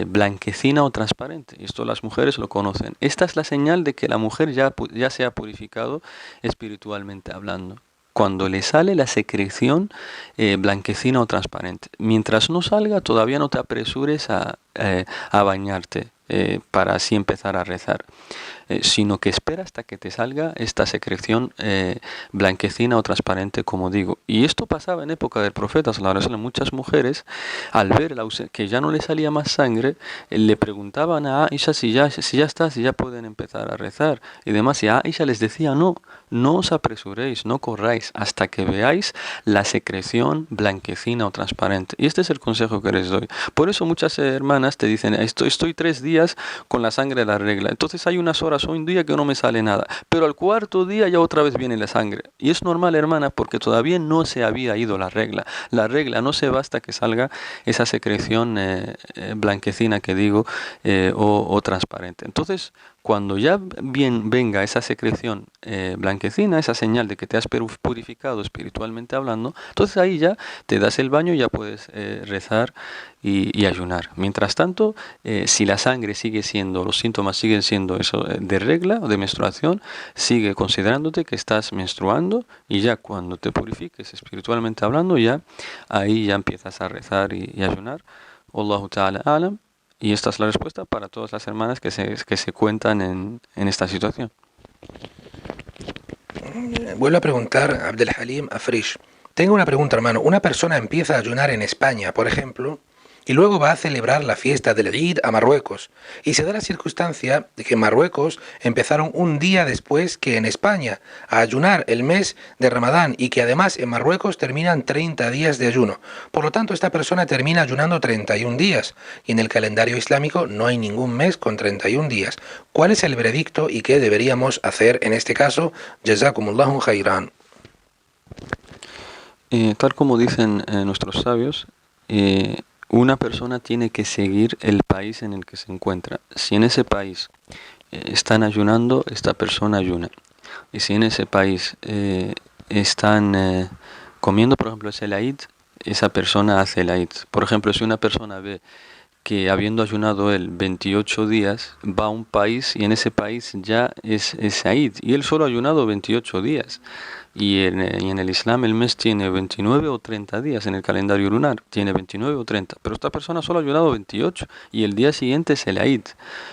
blanquecina o transparente. Esto las mujeres lo conocen. Esta es la señal de que la mujer ya se ha purificado espiritualmente hablando. Cuando le sale la secreción blanquecina o transparente. Mientras no salga, todavía no te apresures a bañarte para así empezar a rezar. Sino que espera hasta que te salga esta secreción blanquecina o transparente, como digo. Y esto pasaba en época del profeta, sallallahu alaihi wasallam. Muchas mujeres, al ver que ya no le salía más sangre, le preguntaban a Aisha si ya está, si ya pueden empezar a rezar y demás. Y Aisha les decía, no os apresuréis, no corráis hasta que veáis la secreción blanquecina o transparente. Y este es el consejo que les doy. Por eso muchas hermanas te dicen, estoy 3 días con la sangre de la regla. Entonces hay unas horas o un día que no me sale nada. Pero al 4.º día ya otra vez viene la sangre. Y es normal, hermana, porque todavía no se había ido la regla. La regla no se va hasta que salga esa secreción blanquecina que digo o transparente. Entonces, cuando ya venga esa secreción blanquecina, esa señal de que te has purificado espiritualmente hablando, entonces ahí ya te das el baño y ya puedes rezar y ayunar. Mientras tanto, si la sangre sigue siendo, los síntomas siguen siendo eso de regla o de menstruación, sigue considerándote que estás menstruando y ya cuando te purifiques espiritualmente hablando, ya ahí ya empiezas a rezar y ayunar. Allahu ta'ala alam. Y esta es la respuesta para todas las hermanas que se cuentan en esta situación. Vuelvo a preguntar a Abdel Halim Afrish. Tengo una pregunta, hermano. Una persona empieza a ayunar en España, por ejemplo, y luego va a celebrar la fiesta del Eid a Marruecos. Y se da la circunstancia de que en Marruecos empezaron un día después que en España a ayunar el mes de Ramadán y que además en Marruecos terminan 30 días de ayuno. Por lo tanto, esta persona termina ayunando 31 días y en el calendario islámico no hay ningún mes con 31 días. ¿Cuál es el veredicto y qué deberíamos hacer en este caso? Jazakumullahu khairan. Tal como dicen nuestros sabios, una persona tiene que seguir el país en el que se encuentra. Si en ese país están ayunando, esta persona ayuna. Y si en ese país están comiendo, por ejemplo, es el Eid, esa persona hace el Eid. Por ejemplo, si una persona ve que habiendo ayunado él 28 días, va a un país y en ese país ya es Eid. Y él solo ha ayunado 28 días. Y en el Islam el mes tiene 29 o 30 días en el calendario lunar, tiene 29 o 30, pero esta persona solo ha ayunado 28 y el día siguiente es el Eid.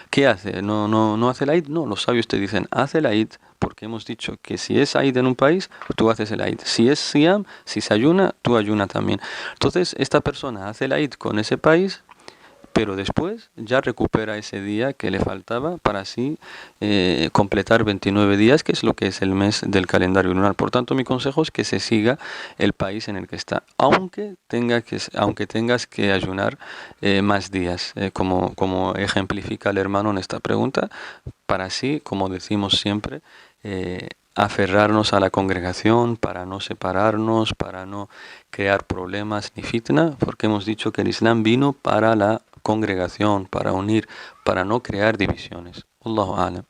¿Qué hace? ¿No hace el Eid? No, los sabios te dicen, hace el Eid, porque hemos dicho que si es Eid en un país, tú haces el Eid. Si es Siam, si se ayuna, tú ayuna también. Entonces, esta persona hace el Eid con ese país, pero después ya recupera ese día que le faltaba para así completar 29 días, que es lo que es el mes del calendario lunar. Por tanto, mi consejo es que se siga el país en el que está, aunque tengas que ayunar más días, como ejemplifica el hermano en esta pregunta, para así, como decimos siempre, aferrarnos a la congregación, para no separarnos, para no crear problemas ni fitna, porque hemos dicho que el Islam vino para la congregación, para unir, para no crear divisiones. Allahu a'lam.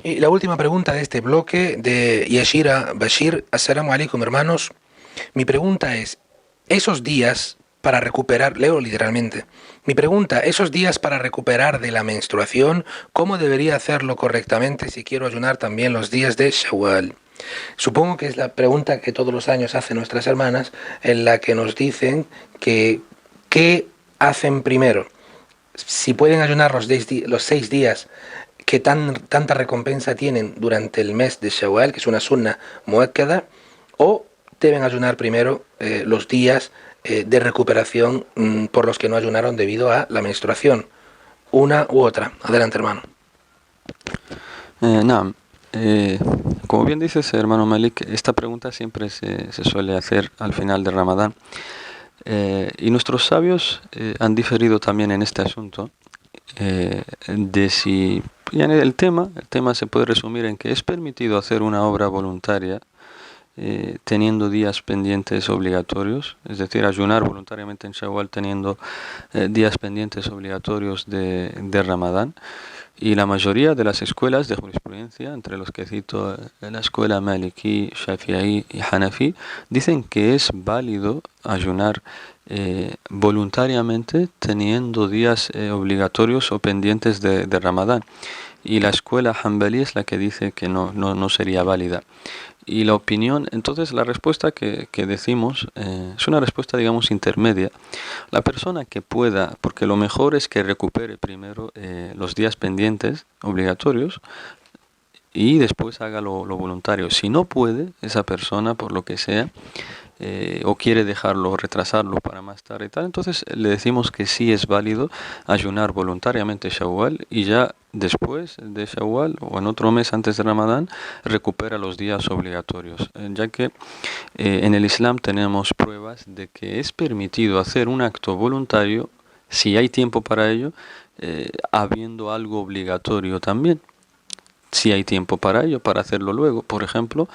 Y la última pregunta de este bloque de Yashira Bashir. Assalamu alaikum, hermanos. Mi pregunta es, esos días para recuperar, leo literalmente, mi pregunta, esos días para recuperar de la menstruación, ¿cómo debería hacerlo correctamente si quiero ayunar también los días de Shawwal? Supongo que es la pregunta que todos los años hacen nuestras hermanas, en la que nos dicen que ¿qué hacen primero? Si pueden ayunar los 6 días que tanta recompensa tienen durante el mes de Shawwal, que es una sunna muakkada, o deben ayunar primero los días de recuperación por los que no ayunaron debido a la menstruación. Una u otra. Adelante, hermano. Naam. Como bien dices, hermano Malik, esta pregunta siempre se suele hacer al final de Ramadán. Y nuestros sabios han diferido también en este asunto de si el tema se puede resumir en que es permitido hacer una obra voluntaria teniendo días pendientes obligatorios, es decir, ayunar voluntariamente en Shawwal teniendo días pendientes obligatorios de Ramadán. Y la mayoría de las escuelas de jurisprudencia, entre los que cito la escuela Maliki, Shafi'i y Hanafi, dicen que es válido ayunar voluntariamente teniendo días obligatorios o pendientes de Ramadán. Y la escuela Hanbali es la que dice que no sería válida. Y la opinión, entonces la respuesta que decimos es una respuesta, digamos, intermedia. La persona que pueda, porque lo mejor es que recupere primero los días pendientes obligatorios y después haga lo voluntario. Si no puede, esa persona, por lo que sea, o quiere dejarlo, retrasarlo para más tarde y tal, entonces le decimos que sí es válido ayunar voluntariamente Shawwal y ya después de Shawwal o en otro mes antes de Ramadán recupera los días obligatorios, ya que en el Islam tenemos pruebas de que es permitido hacer un acto voluntario si hay tiempo para ello, habiendo algo obligatorio también. Si hay tiempo para ello, para hacerlo luego. Por ejemplo,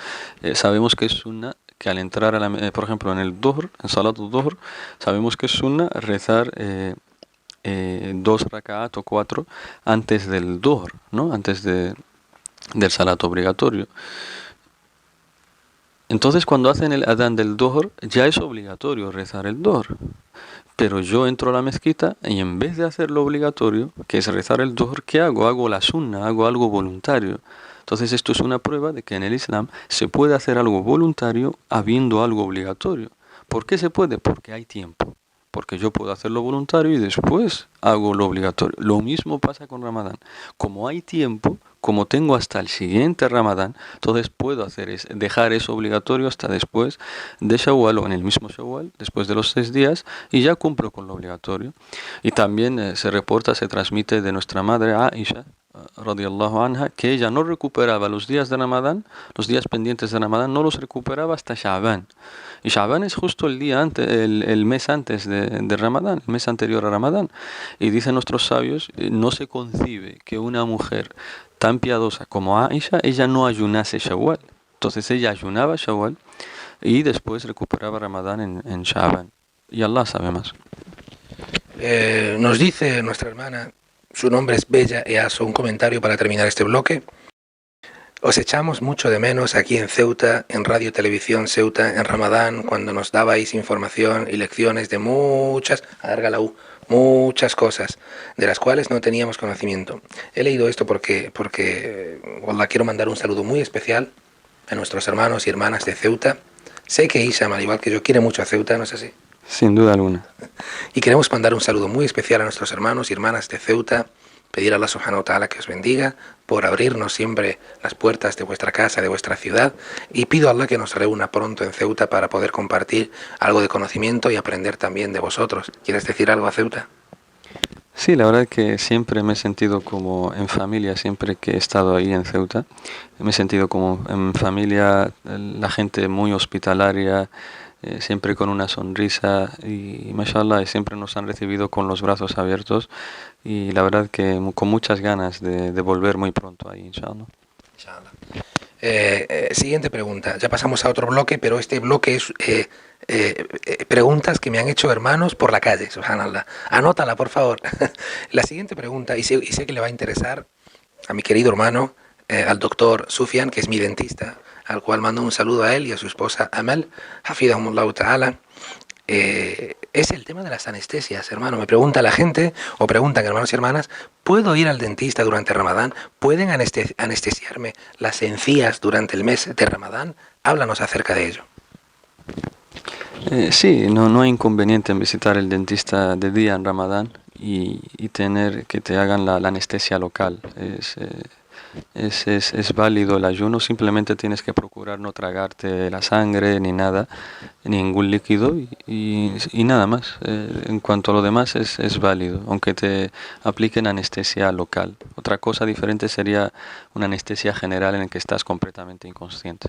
sabemos que es sunna que al entrar por ejemplo, en el Dhuhr, en Salat al-Dhuhr, sabemos que es sunna rezar 2 rak'at o 4 antes del Dhuhr, ¿no? Antes del Salat obligatorio. Entonces, cuando hacen el adán del Dhuhr, ya es obligatorio rezar el Dhuhr. Pero yo entro a la mezquita y en vez de hacer lo obligatorio, que es rezar el Dhuhr, ¿qué hago? Hago la sunna, hago algo voluntario. Entonces esto es una prueba de que en el Islam se puede hacer algo voluntario habiendo algo obligatorio. ¿Por qué se puede? Porque hay tiempo. Porque yo puedo hacerlo voluntario y después hago lo obligatorio. Lo mismo pasa con Ramadán. Como hay tiempo, como tengo hasta el siguiente Ramadán, entonces puedo dejar eso obligatorio hasta después de Shawwal o en el mismo Shawwal, después de los 6 días, y ya cumplo con lo obligatorio. Y también se transmite de nuestra madre Aisha, radiyallahu anha, que ella no recuperaba los días de Ramadán, los días pendientes de Ramadán, no los recuperaba hasta Sha'ban. Y Sha'ban es justo el mes antes de Ramadán, el mes anterior a Ramadán. Y dicen nuestros sabios, no se concibe que una mujer tan piadosa como Aisha, ella no ayunase Shawwal. Entonces ella ayunaba Shawwal y después recuperaba Ramadán en Sha'ban. Y Allah sabe más. Nos dice nuestra hermana, su nombre es Bella Easo, un comentario para terminar este bloque. Os echamos mucho de menos aquí en Ceuta, en Radio Televisión Ceuta, en Ramadán, cuando nos dabais información y lecciones de muchas cosas, de las cuales no teníamos conocimiento. He leído esto porque quiero mandar un saludo muy especial a nuestros hermanos y hermanas de Ceuta. Sé que Isham, al igual que yo, quiere mucho a Ceuta, ¿no es así? Sin duda alguna. Y queremos mandar un saludo muy especial a nuestros hermanos y hermanas de Ceuta, pedir a Allah subhanahu wa ta'ala que os bendiga por abrirnos siempre las puertas de vuestra casa, de vuestra ciudad, y pido a Allah que nos reúna pronto en Ceuta para poder compartir algo de conocimiento y aprender también de vosotros. ¿Quieres decir algo a Ceuta? Sí, la verdad que siempre me he sentido como en familia, siempre que he estado ahí en Ceuta. Me he sentido como en familia, la gente muy hospitalaria, siempre con una sonrisa y mashallah, siempre nos han recibido con los brazos abiertos y la verdad que con muchas ganas de volver muy pronto ahí, inshallah. Inshallah. Siguiente pregunta. Ya pasamos a otro bloque, pero este bloque es preguntas que me han hecho hermanos por la calle, subhanallah. Anótala, por favor. La siguiente pregunta, y sé que le va a interesar a mi querido hermano, al doctor Sufian, que es mi dentista, al cual mando un saludo a él y a su esposa Amal, hafidahumullahu ta'ala. Es el tema de las anestesias, hermano. Me pregunta la gente, o preguntan hermanos y hermanas, ¿puedo ir al dentista durante Ramadán? ¿Pueden anestesiarme las encías durante el mes de Ramadán? Háblanos acerca de ello. Sí, no hay inconveniente en visitar el dentista de día en Ramadán y tener que te hagan la anestesia local. Es válido el ayuno, simplemente tienes que procurar no tragarte la sangre ni nada, ningún líquido y nada más. En cuanto a lo demás es válido, aunque te apliquen anestesia local. Otra cosa diferente sería una anestesia general en la que estás completamente inconsciente.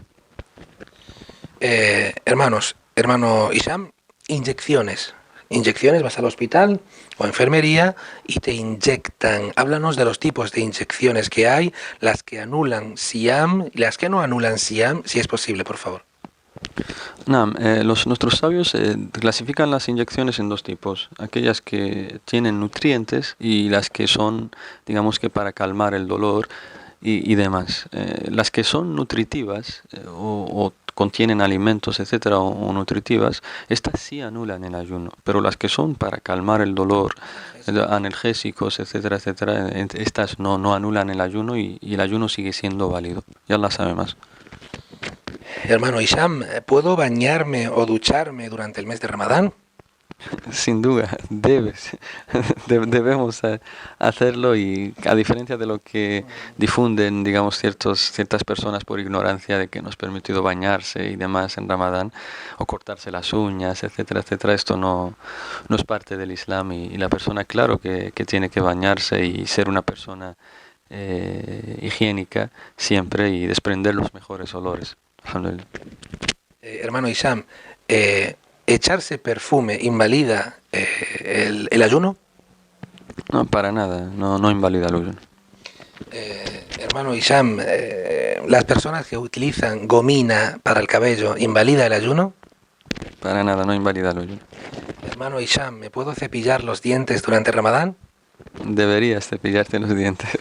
Hermano Isham, inyecciones. Inyecciones, vas al hospital o enfermería y te inyectan. Háblanos de los tipos de inyecciones que hay, las que anulan Siam y las que no anulan Siam, si es posible, por favor. Nuestros sabios clasifican las inyecciones en dos tipos, aquellas que tienen nutrientes y las que son, digamos que para calmar el dolor y demás. Las que son nutritivas o contienen alimentos, etcétera, o nutritivas, estas sí anulan el ayuno, pero las que son para calmar el dolor, analgésicos, etcétera, etcétera, estas no anulan el ayuno y el ayuno sigue siendo válido. Ya la sabe más. Hermano Isham, ¿puedo bañarme o ducharme durante el mes de Ramadán? Sin duda, debemos hacerlo y a diferencia de lo que difunden, digamos, ciertas personas por ignorancia de que no es permitido bañarse y demás en Ramadán o cortarse las uñas, etcétera, etcétera, esto no es parte del Islam y la persona, claro, que tiene que bañarse y ser una persona higiénica siempre y desprender los mejores olores. Hermano Isham, ¿echarse perfume invalida el ayuno? No, para nada, no invalida el ayuno. Hermano Isham, ¿las personas que utilizan gomina para el cabello invalida el ayuno? Para nada, no invalida el ayuno. Hermano Isham, ¿me puedo cepillar los dientes durante Ramadán? Deberías cepillarte los dientes.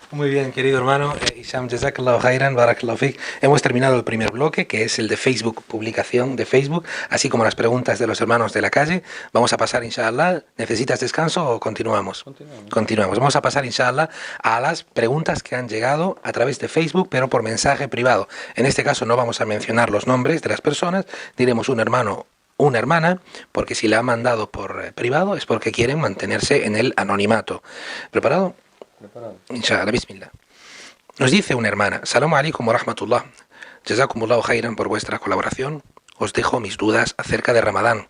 Muy bien, querido hermano Isham, jazakallahu khairan, barakallahu fik. Hemos terminado el primer bloque, que es el de Facebook, publicación de Facebook, así como las preguntas de los hermanos de la calle. Vamos a pasar, inshallah. ¿Necesitas descanso o continuamos? Continuamos. Vamos a pasar, inshallah, a las preguntas que han llegado a través de Facebook, pero por mensaje privado. En este caso no vamos a mencionar los nombres de las personas, diremos un hermano, una hermana, porque si la han mandado por privado es porque quieren mantenerse en el anonimato. ¿Preparado? Inshallah, bismillah. Nos dice una hermana: Salamu alaikum wa rahmatullah. Jazakumullahu khairan por vuestra colaboración. Os dejo mis dudas acerca de Ramadán.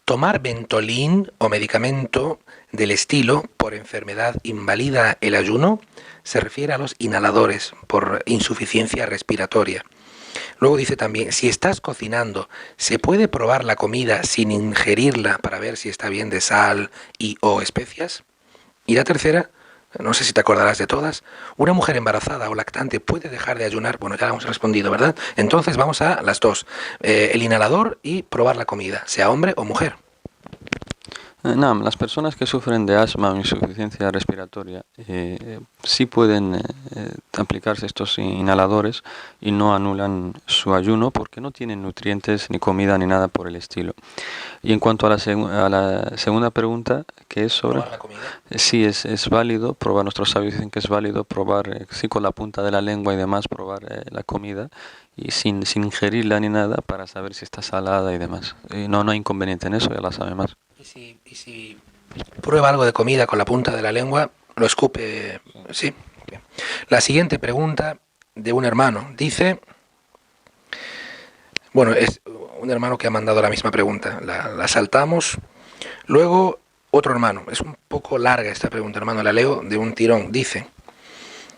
¿Tomar Ventolin o medicamento del estilo por enfermedad invalida el ayuno? Se refiere a los inhaladores por insuficiencia respiratoria. Luego dice también: si estás cocinando, ¿se puede probar la comida sin ingerirla para ver si está bien de sal y o especias? Y la tercera, no sé si te acordarás de todas, ¿una mujer embarazada o lactante puede dejar de ayunar? Bueno, ya la hemos respondido, ¿verdad? Entonces vamos a las dos, el inhalador y probar la comida, sea hombre o mujer. Las personas que sufren de asma o insuficiencia respiratoria sí pueden aplicarse estos inhaladores y no anulan su ayuno porque no tienen nutrientes ni comida ni nada por el estilo. Y en cuanto a a la segunda pregunta, que es sobre... ¿Probar la comida? Sí, es válido probar, nuestros sabios dicen que es válido probar, sí, con la punta de la lengua y demás, probar la comida y sin ingerirla ni nada para saber si está salada y demás. No hay inconveniente en eso, ya la sabe más. Y si prueba algo de comida con la punta de la lengua, lo escupe, sí. Bien. La siguiente pregunta de un hermano dice, bueno, es un hermano que ha mandado la misma pregunta, la saltamos. Luego, otro hermano, es un poco larga esta pregunta, hermano, la leo de un tirón, dice,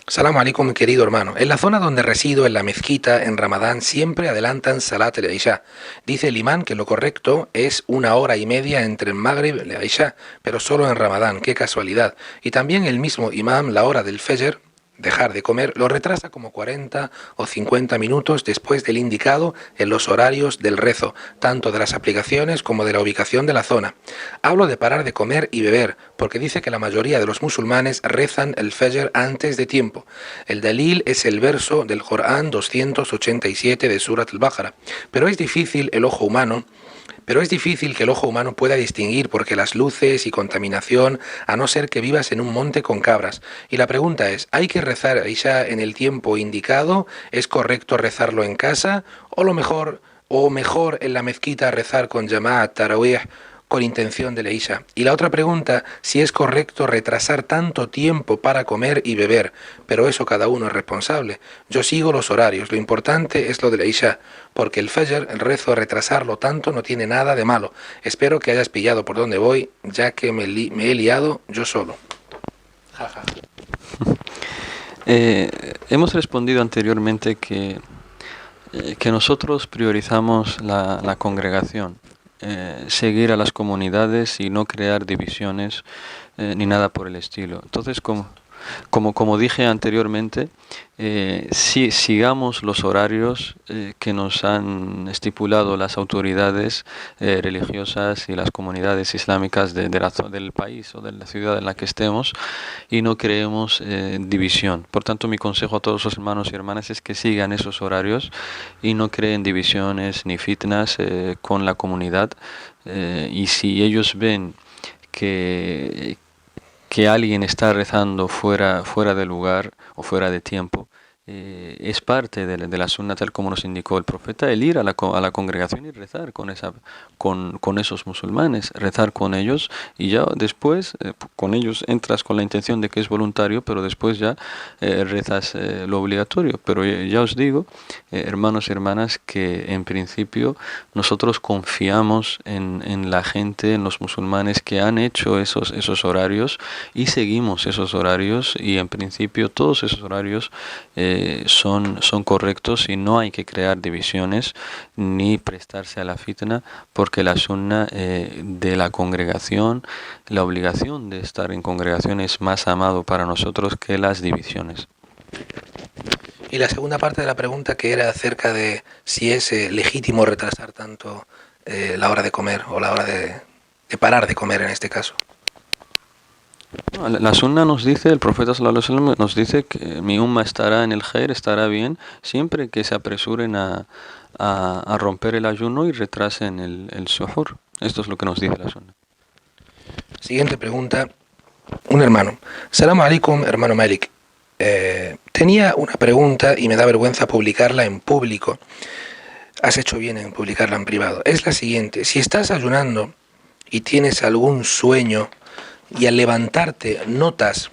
Salam alaikum, querido hermano. En la zona donde resido, en la mezquita, en Ramadán, siempre adelantan Salat el-Isha. Dice el imán que lo correcto es 1 hora y media entre el Maghrib y el Isha, pero solo en Ramadán, qué casualidad. Y también el mismo imán, la hora del Fajr, dejar de comer, lo retrasa como 40 o 50 minutos después del indicado en los horarios del rezo, tanto de las aplicaciones como de la ubicación de la zona. Hablo de parar de comer y beber, porque dice que la mayoría de los musulmanes rezan el Fajr antes de tiempo. El dalil es el verso del Corán 287 de Surat al-Baqarah, pero es difícil que el ojo humano pueda distinguir porque las luces y contaminación, a no ser que vivas en un monte con cabras. Y la pregunta es, ¿hay que rezar Isha en el tiempo indicado? ¿Es correcto rezarlo en casa? ¿O mejor en la mezquita rezar con Jama'at Tarawih con intención de la Isha? Y la otra pregunta, si es correcto retrasar tanto tiempo para comer y beber, pero eso cada uno es responsable. Yo sigo los horarios, lo importante es lo de la Isha, porque el Fajr, el rezo, retrasarlo tanto no tiene nada de malo. Espero que hayas pillado por donde voy, ya que me he liado yo solo. Jaja. Hemos respondido anteriormente que nosotros priorizamos la congregación, seguir a las comunidades y no crear divisiones ni nada por el estilo. Entonces, como dije anteriormente, sigamos los horarios que nos han estipulado las autoridades religiosas y las comunidades islámicas del país o de la ciudad en la que estemos y no creemos división. Por tanto, mi consejo a todos los hermanos y hermanas es que sigan esos horarios y no creen divisiones ni fitnas con la comunidad. Y si ellos ven que alguien está rezando fuera de lugar o fuera de tiempo, es parte de la sunna tal como nos indicó el profeta, el ir a la congregación y rezar con esos musulmanes, rezar con ellos y ya después con ellos entras con la intención de que es voluntario, pero después ya rezas lo obligatorio. Pero ya os digo, hermanos y hermanas, que en principio nosotros confiamos en la gente, en los musulmanes que han hecho esos horarios y seguimos esos horarios y en principio todos esos horarios son correctos y no hay que crear divisiones ni prestarse a la fitna porque la sunna de la congregación, la obligación de estar en congregación es más amado para nosotros que las divisiones. Y la segunda parte de la pregunta, que era acerca de si es legítimo retrasar tanto la hora de comer o la hora de parar de comer en este caso. La sunna nos dice, el profeta sallallahu alaihi wasallam nos dice que mi umma estará en el khair, estará bien, siempre que se apresuren a romper el ayuno y retrasen el suhur. Esto es lo que nos dice la sunna. Siguiente pregunta, un hermano. Salam alaikum, hermano Malik. Tenía una pregunta y me da vergüenza publicarla en público. Has hecho bien en publicarla en privado. Es la siguiente, si estás ayunando y tienes algún sueño y al levantarte notas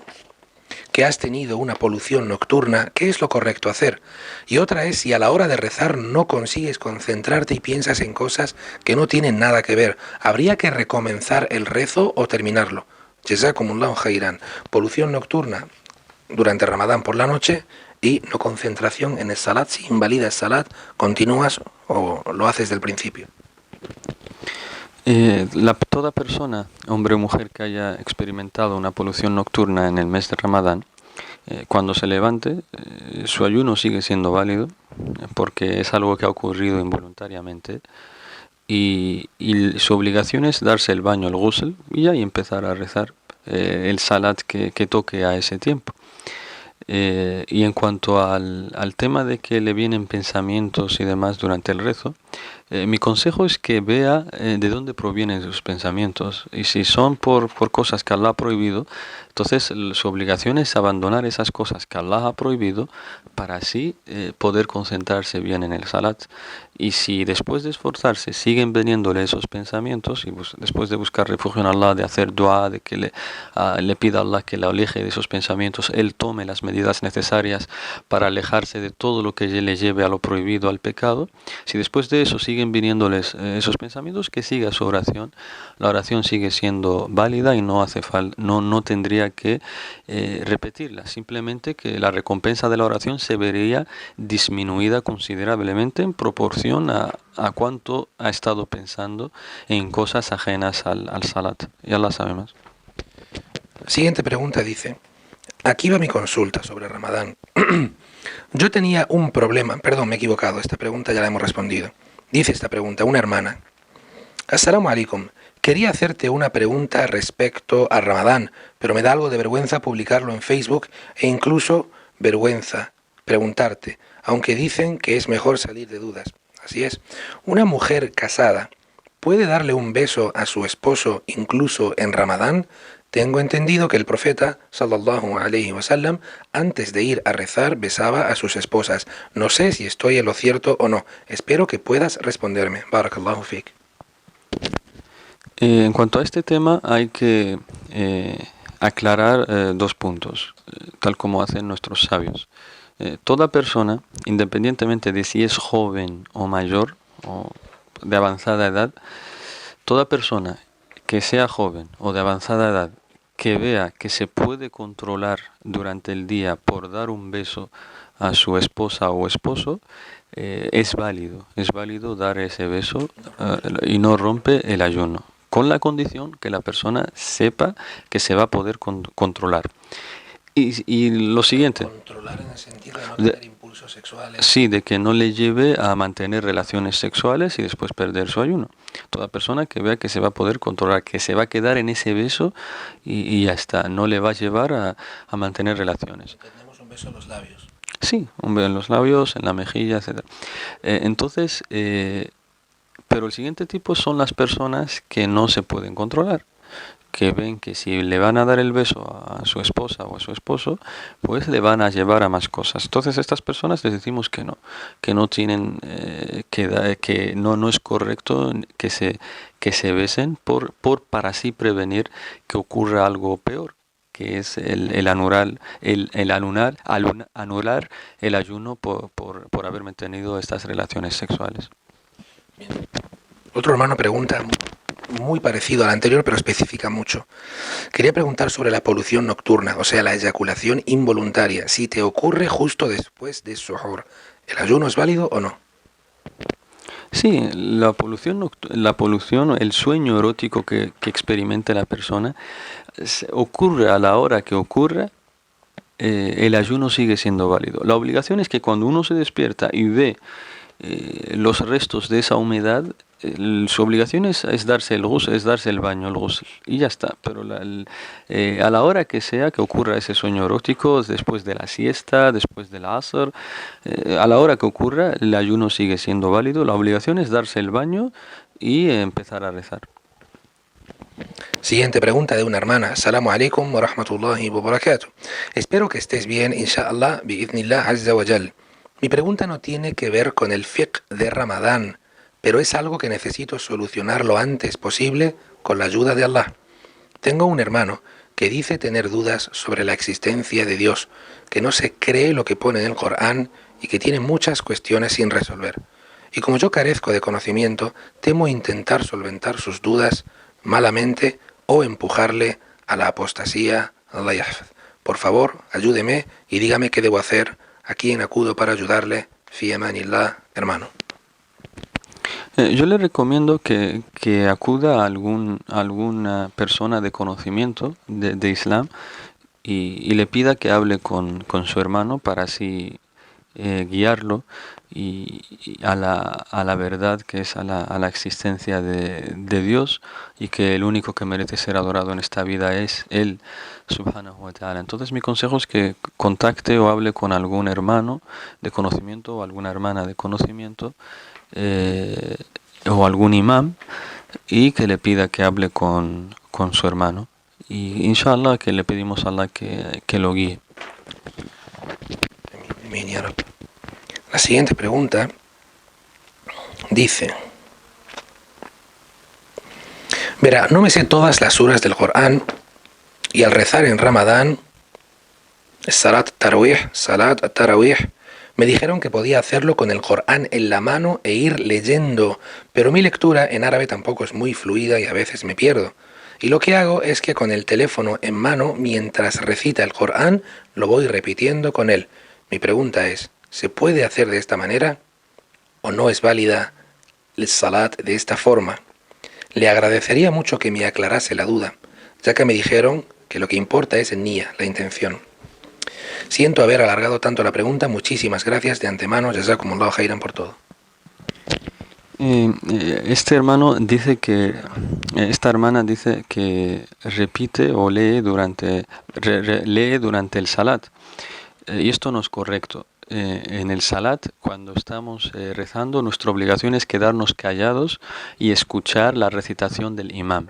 que has tenido una polución nocturna, ¿qué es lo correcto hacer? Y otra es si a la hora de rezar no consigues concentrarte y piensas en cosas que no tienen nada que ver, ¿habría que recomenzar el rezo o terminarlo? Jazakumullahu khairan. Polución nocturna durante Ramadán por la noche y no concentración en el salat. Si invalida el salat, ¿continúas o lo haces del principio? Toda persona, hombre o mujer, que haya experimentado una polución nocturna en el mes de Ramadán, cuando se levante, su ayuno sigue siendo válido, porque es algo que ha ocurrido involuntariamente, y su obligación es darse el baño, el ghusl, y ahí empezar a rezar el salat que toque a ese tiempo. Y en cuanto al tema de que le vienen pensamientos y demás durante el rezo, mi consejo es que vea de dónde provienen sus pensamientos. Y si son por cosas que Allah ha prohibido, entonces su obligación es abandonar esas cosas que Allah ha prohibido para así poder concentrarse bien en el salat. Y si después de esforzarse siguen veniéndole esos pensamientos, y después de buscar refugio en Allah, de hacer dua, de que le pida a Allah que le aleje de esos pensamientos, él tome las medidas necesarias para alejarse de todo lo que le lleve a lo prohibido, al pecado. Si después de eso siguen viniéndoles esos pensamientos, que siga su oración. La oración sigue siendo válida y no hace falta, no tendría que repetirla. Simplemente que la recompensa de la oración se vería disminuida considerablemente en proporción a cuánto ha estado pensando en cosas ajenas al salat. Ya la sabe más. Siguiente pregunta dice, aquí va mi consulta sobre Ramadán. Yo tenía un problema, perdón, me he equivocado, esta pregunta ya la hemos respondido. Dice esta pregunta, una hermana. Assalamu alaikum, quería hacerte una pregunta respecto a Ramadán, pero me da algo de vergüenza publicarlo en Facebook e incluso vergüenza preguntarte, aunque dicen que es mejor salir de dudas. Así es, una mujer casada, ¿puede darle un beso a su esposo incluso en Ramadán? Tengo entendido que el profeta, sallallahu alayhi wa sallam, antes de ir a rezar besaba a sus esposas. No sé si estoy en lo cierto o no. Espero que puedas responderme. Barakallahu fik. En cuanto a este tema hay que aclarar dos puntos, tal como hacen nuestros sabios. Toda persona, independientemente de si es joven o mayor o de avanzada edad, toda persona que sea joven o de avanzada edad que vea que se puede controlar durante el día por dar un beso a su esposa o esposo, es válido dar ese beso y no rompe el ayuno, con la condición que la persona sepa que se va a poder controlar. Y lo siguiente, Controlar en el sentido de no tener impulsos sexuales. sí, de que no le lleve a mantener relaciones sexuales y después perder su ayuno. Toda persona que vea que se va a poder controlar, que se va a quedar en ese beso y ya está, no le va a llevar a mantener relaciones. Tenemos un beso en los labios. Sí, un beso en los labios, en la mejilla, etc. Entonces, pero el siguiente tipo son las personas que no se pueden controlar, que ven que si le van a dar el beso a su esposa o a su esposo, pues le van a llevar a más cosas. Entonces a estas personas les decimos que no tienen, que no es correcto que se besen para así prevenir que ocurra algo peor, que es anular el ayuno por haber mantenido estas relaciones sexuales. Bien. Otro hermano pregunta muy parecido al anterior, pero especifica mucho. Quería preguntar sobre la polución nocturna, o sea, la eyaculación involuntaria. Si te ocurre justo después de suhoor, ¿el ayuno es válido o no? Sí, la polución, el sueño erótico que experimente la persona, ocurre a la hora que ocurra, el ayuno sigue siendo válido. La obligación es que cuando uno se despierta y ve los restos de esa humedad, su obligación es darse el ghusl, es darse el baño, el ghusl, y ya está. Pero a la hora que sea que ocurra ese sueño erótico, después de la siesta, después del asr, a la hora que ocurra, el ayuno sigue siendo válido. La obligación es darse el baño y empezar a rezar. Siguiente pregunta de una hermana. Assalamu alaikum wa rahmatullahi wa barakatuh. Espero que estés bien, inshallah, bi'idhnillah azza wa jal. Mi pregunta no tiene que ver con el fiqh de Ramadán, pero es algo que necesito solucionar lo antes posible con la ayuda de Allah. Tengo un hermano que dice tener dudas sobre la existencia de Dios, que no se cree lo que pone en el Corán y que tiene muchas cuestiones sin resolver. Y como yo carezco de conocimiento, temo intentar solventar sus dudas malamente o empujarle a la apostasía. Allah yahfaz. Por favor, ayúdeme y dígame qué debo hacer, a quién acudo para ayudarle. Fi amanillah, hermano. Yo le recomiendo que acuda a alguna persona de conocimiento de Islam y le pida que hable con su hermano para así guiarlo y a la verdad, que es a la existencia de Dios, y que el único que merece ser adorado en esta vida es Él, subhanahu wa ta'ala. Entonces mi consejo es que contacte o hable con algún hermano de conocimiento o alguna hermana de conocimiento, eh, o algún imam, y que le pida que hable con su hermano. Y inshallah que le pedimos a Allah que lo guíe. Amén, ya Rab. La siguiente pregunta dice: verá, no me sé todas las suras del Corán y al rezar en Ramadán, Salat Tarawih, me dijeron que podía hacerlo con el Corán en la mano e ir leyendo, pero mi lectura en árabe tampoco es muy fluida y a veces me pierdo. Y lo que hago es que con el teléfono en mano, mientras recita el Corán, lo voy repitiendo con él. Mi pregunta es, ¿se puede hacer de esta manera o no es válida el Salat de esta forma? Le agradecería mucho que me aclarase la duda, ya que me dijeron que lo que importa es el niyya, la intención. Siento haber alargado tanto la pregunta, muchísimas gracias de antemano, jazakumullahu khairan por todo. Este hermano dice que, esta hermana dice que repite o lee lee durante el salat. Y esto no es correcto. En el salat, cuando estamos rezando, nuestra obligación es quedarnos callados y escuchar la recitación del imam.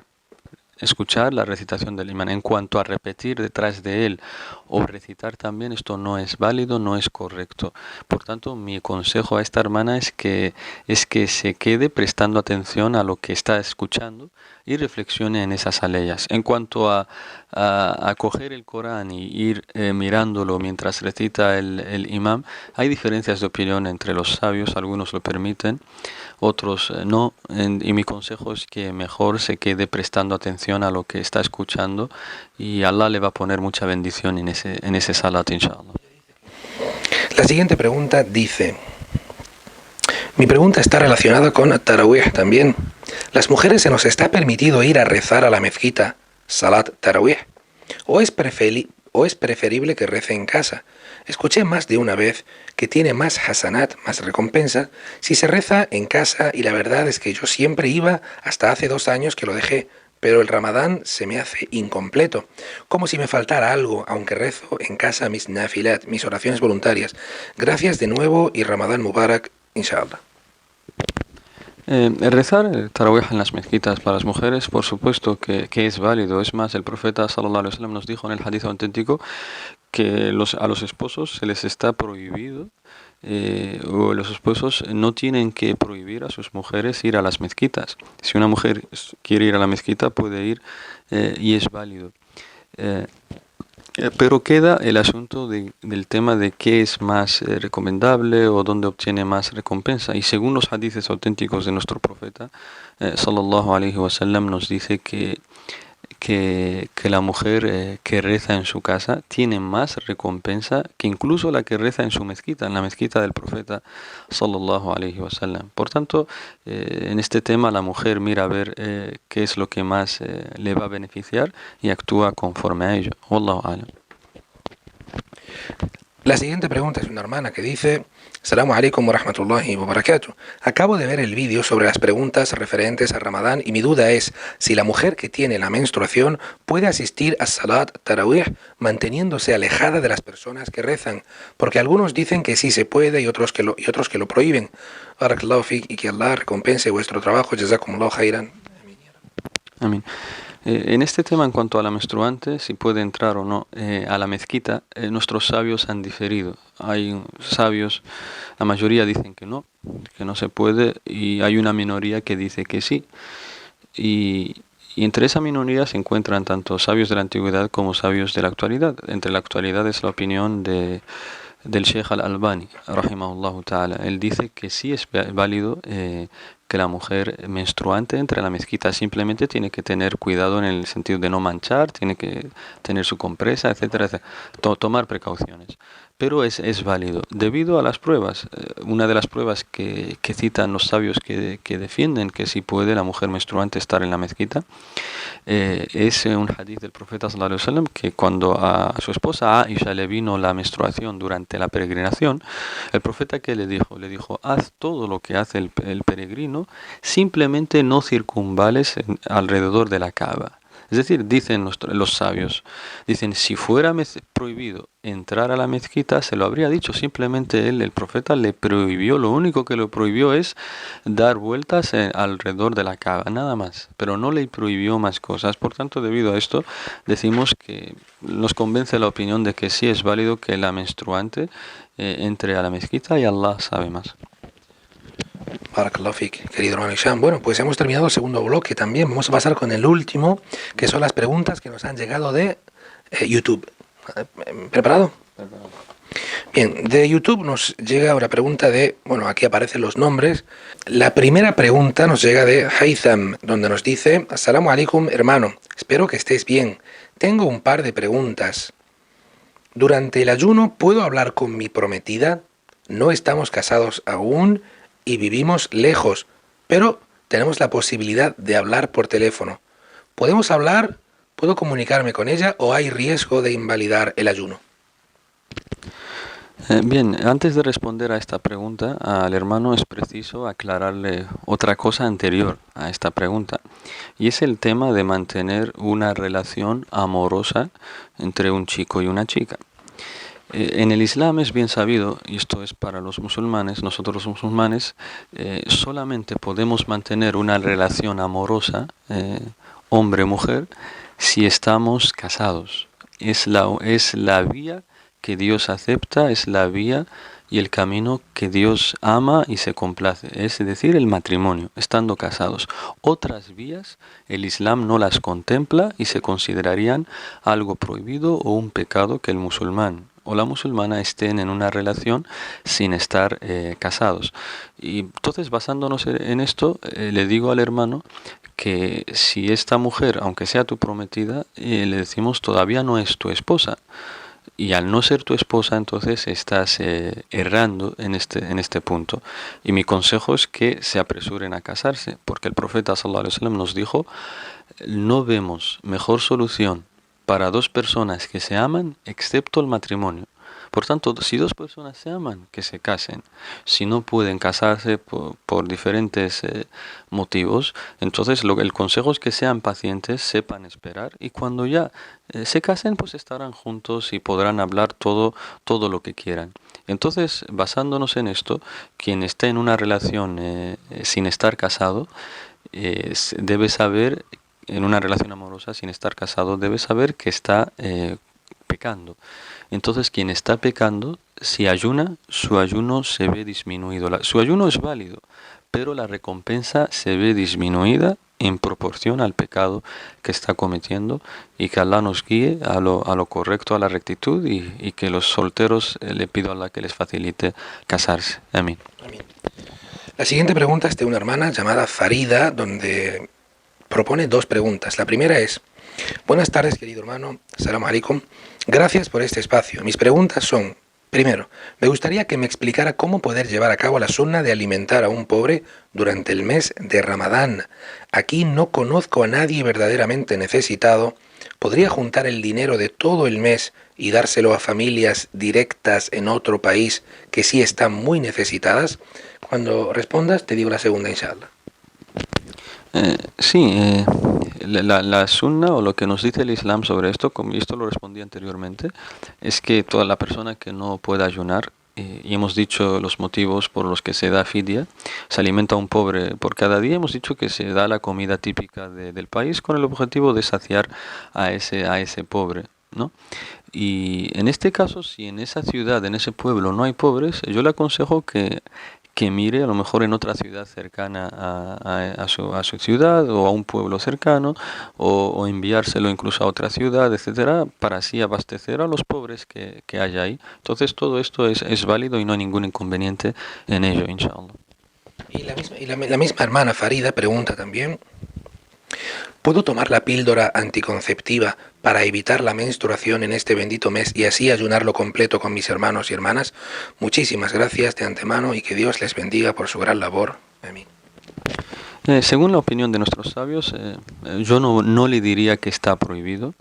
Escuchar la recitación del imán. En cuanto a repetir detrás de él o recitar también, esto no es válido, no es correcto. Por tanto, mi consejo a esta hermana es que se quede prestando atención a lo que está escuchando y reflexione en esas aleyas. En cuanto a coger el Corán y ir mirándolo mientras recita el imam, hay diferencias de opinión entre los sabios, algunos lo permiten, otros no, y mi consejo es que mejor se quede prestando atención a lo que está escuchando, y Allah le va a poner mucha bendición en ese salat, inshallah. La siguiente pregunta dice: mi pregunta está relacionada con Tarawih también. ¿Las mujeres se nos está permitido ir a rezar a la mezquita, Salat Tarawih? ¿O es preferible que rece en casa? Escuché más de una vez que tiene más hasanat, más recompensa, si se reza en casa, y la verdad es que yo siempre iba hasta hace 2 años que lo dejé, pero el Ramadán se me hace incompleto, como si me faltara algo, aunque rezo en casa mis nafilat, mis oraciones voluntarias. Gracias de nuevo y Ramadán Mubarak, inshallah. Rezar el tarawih en las mezquitas para las mujeres, por supuesto que es válido. Es más, el profeta sallallahu alaihi wasallam nos dijo en el hadith auténtico que a los esposos se les está prohibido, o los esposos no tienen que prohibir a sus mujeres ir a las mezquitas. Si una mujer quiere ir a la mezquita, puede ir, y es válido. Pero queda el asunto del tema de qué es más recomendable o dónde obtiene más recompensa. Y según los hadices auténticos de nuestro profeta, sallallahu alaihi wasallam, nos dice que la mujer que reza en su casa tiene más recompensa que incluso la que reza en su mezquita, en la mezquita del profeta sallallahu alaihi wasallam. Por tanto, en este tema la mujer mira a ver qué es lo que más le va a beneficiar y actúa conforme a ello. Wallahu a'lam. La siguiente pregunta es una hermana que dice: Assalamu alaikum wa rahmatullahi wa barakatuh. Acabo de ver el vídeo sobre las preguntas referentes a Ramadán y mi duda es si la mujer que tiene la menstruación puede asistir a Salat Tarawih manteniéndose alejada de las personas que rezan, porque algunos dicen que sí se puede y otros que lo prohíben. Barakallahu fik, y que Allah recompense vuestro trabajo. Jazakumullahu khairan. Amén. En este tema, en cuanto a la menstruante, si puede entrar o no a la mezquita, nuestros sabios han diferido. Hay sabios, la mayoría dicen que no se puede, y hay una minoría que dice que sí. Y entre esa minoría se encuentran tanto sabios de la antigüedad como sabios de la actualidad. Entre la actualidad es la opinión del Sheikh Al-Albani, rahimahullahu ta'ala. Él dice que sí es válido que la mujer menstruante entre a la mezquita, simplemente tiene que tener cuidado en el sentido de no manchar, tiene que tener su compresa, etcétera, etcétera. Tomar precauciones. Pero es válido, debido a las pruebas. Una de las pruebas que citan los sabios que defienden que sí puede la mujer menstruante estar en la mezquita Es un hadith del profeta sallallahu alaihi wasallam que cuando a su esposa Aisha le vino la menstruación durante la peregrinación, el profeta que le dijo, haz todo lo que hace el peregrino, simplemente no circunvales alrededor de la Kaaba. Es decir, dicen los sabios, dicen, si fuera prohibido entrar a la mezquita, se lo habría dicho. Simplemente el profeta, le prohibió, lo único que le prohibió es dar vueltas alrededor de la Kaaba, nada más. Pero no le prohibió más cosas. Por tanto, debido a esto, decimos que nos convence la opinión de que sí es válido que la menstruante entre a la mezquita y Allah sabe más. Barakallahu fik, querido hermano Hisham. Bueno, pues hemos terminado el segundo bloque también. Vamos a pasar con el último, que son las preguntas que nos han llegado de YouTube. ¿Preparado? Bien, de YouTube nos llega una pregunta de, bueno, aquí aparecen los nombres. La primera pregunta nos llega de Haytham, donde nos dice: Assalamu alaikum, hermano, espero que estés bien. Tengo un par de preguntas. Durante el ayuno, ¿puedo hablar con mi prometida? No estamos casados aún y vivimos lejos, pero tenemos la posibilidad de hablar por teléfono. ¿Podemos hablar? ¿Puedo comunicarme con ella o hay riesgo de invalidar el ayuno? Bien, antes de responder a esta pregunta, al hermano es preciso aclararle otra cosa anterior a esta pregunta, y es el tema de mantener una relación amorosa entre un chico y una chica. En el Islam es bien sabido, y esto es para los musulmanes, nosotros los musulmanes solamente podemos mantener una relación amorosa, hombre-mujer, si estamos casados. Es la vía que Dios acepta, es la vía y el camino que Dios ama y se complace, es decir, el matrimonio, estando casados. Otras vías el Islam no las contempla y se considerarían algo prohibido o un pecado que el musulmán o la musulmana estén en una relación sin estar casados. Y entonces, basándonos en esto, le digo al hermano que si esta mujer, aunque sea tu prometida, le decimos todavía no es tu esposa. Y al no ser tu esposa, entonces estás errando en este punto. Y mi consejo es que se apresuren a casarse, porque el profeta sallallahu alaihi wasallam nos dijo: no vemos mejor solución para dos personas que se aman excepto el matrimonio. Por tanto, si dos personas se aman, que se casen. Si no pueden casarse por diferentes motivos, entonces el consejo es que sean pacientes, sepan esperar, y cuando ya se casen, pues estarán juntos y podrán hablar todo lo que quieran. Entonces, basándonos en esto, quien está en una relación sin estar casado, debe saber, en una relación amorosa sin estar casado, debe saber que está pecando. Entonces, quien está pecando, si ayuna, su ayuno se ve disminuido. Su ayuno es válido, pero la recompensa se ve disminuida en proporción al pecado que está cometiendo, y que Allah nos guíe a lo correcto, a la rectitud, y que los solteros le pido a Allah que les facilite casarse. Amén. Amén. La siguiente pregunta es de una hermana llamada Farida, donde propone dos preguntas. La primera es: buenas tardes, querido hermano. Assalamu alaikum. Gracias por este espacio. Mis preguntas son: primero, me gustaría que me explicara cómo poder llevar a cabo la sunna de alimentar a un pobre durante el mes de Ramadán. Aquí no conozco a nadie verdaderamente necesitado. ¿Podría juntar el dinero de todo el mes y dárselo a familias directas en otro país que sí están muy necesitadas? Cuando respondas, te digo la segunda, inshallah. Sí, la sunna, o lo que nos dice el Islam sobre esto, como esto lo respondí anteriormente, es que toda la persona que no pueda ayunar, y hemos dicho los motivos por los que se da fidia, se alimenta a un pobre por cada día. Hemos dicho que se da la comida típica del país con el objetivo de saciar a ese pobre, ¿no? Y en este caso, si en esa ciudad, en ese pueblo no hay pobres, yo le aconsejo que mire a lo mejor en otra ciudad cercana a su ciudad, o a un pueblo cercano, o enviárselo incluso a otra ciudad, etcétera, para así abastecer a los pobres que hay ahí. Entonces todo esto es válido y no hay ningún inconveniente en ello, inshallah. Y la misma hermana Farida pregunta también: ¿puedo tomar la píldora anticonceptiva para evitar la menstruación en este bendito mes y así ayunarlo completo con mis hermanos y hermanas? Muchísimas gracias de antemano y que Dios les bendiga por su gran labor. Amén. Según la opinión de nuestros sabios, yo no le diría que está prohibido.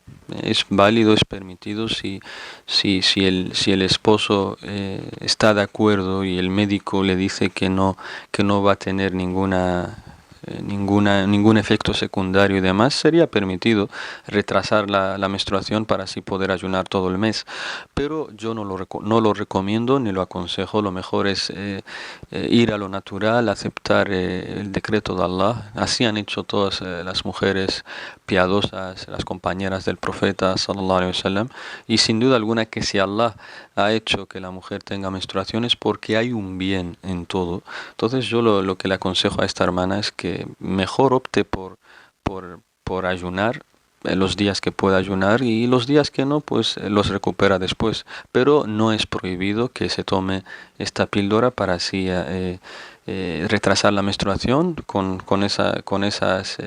Es válido, es permitido si el esposo está de acuerdo y el médico le dice que no va a tener ningún efecto secundario y demás, sería permitido retrasar la menstruación para así poder ayunar todo el mes. Pero yo no lo recomiendo ni lo aconsejo. Lo mejor es ir a lo natural, aceptar el decreto de Allah. Así han hecho todas las mujeres piadosas, las compañeras del profeta sallallahu alaihi wasallam, y sin duda alguna que si Allah ha hecho que la mujer tenga menstruaciones porque hay un bien en todo. Entonces yo lo que le aconsejo a esta hermana es que mejor opte por ayunar los días que pueda ayunar, y los días que no, pues los recupera después. Pero no es prohibido que se tome esta píldora para así retrasar la menstruación con esas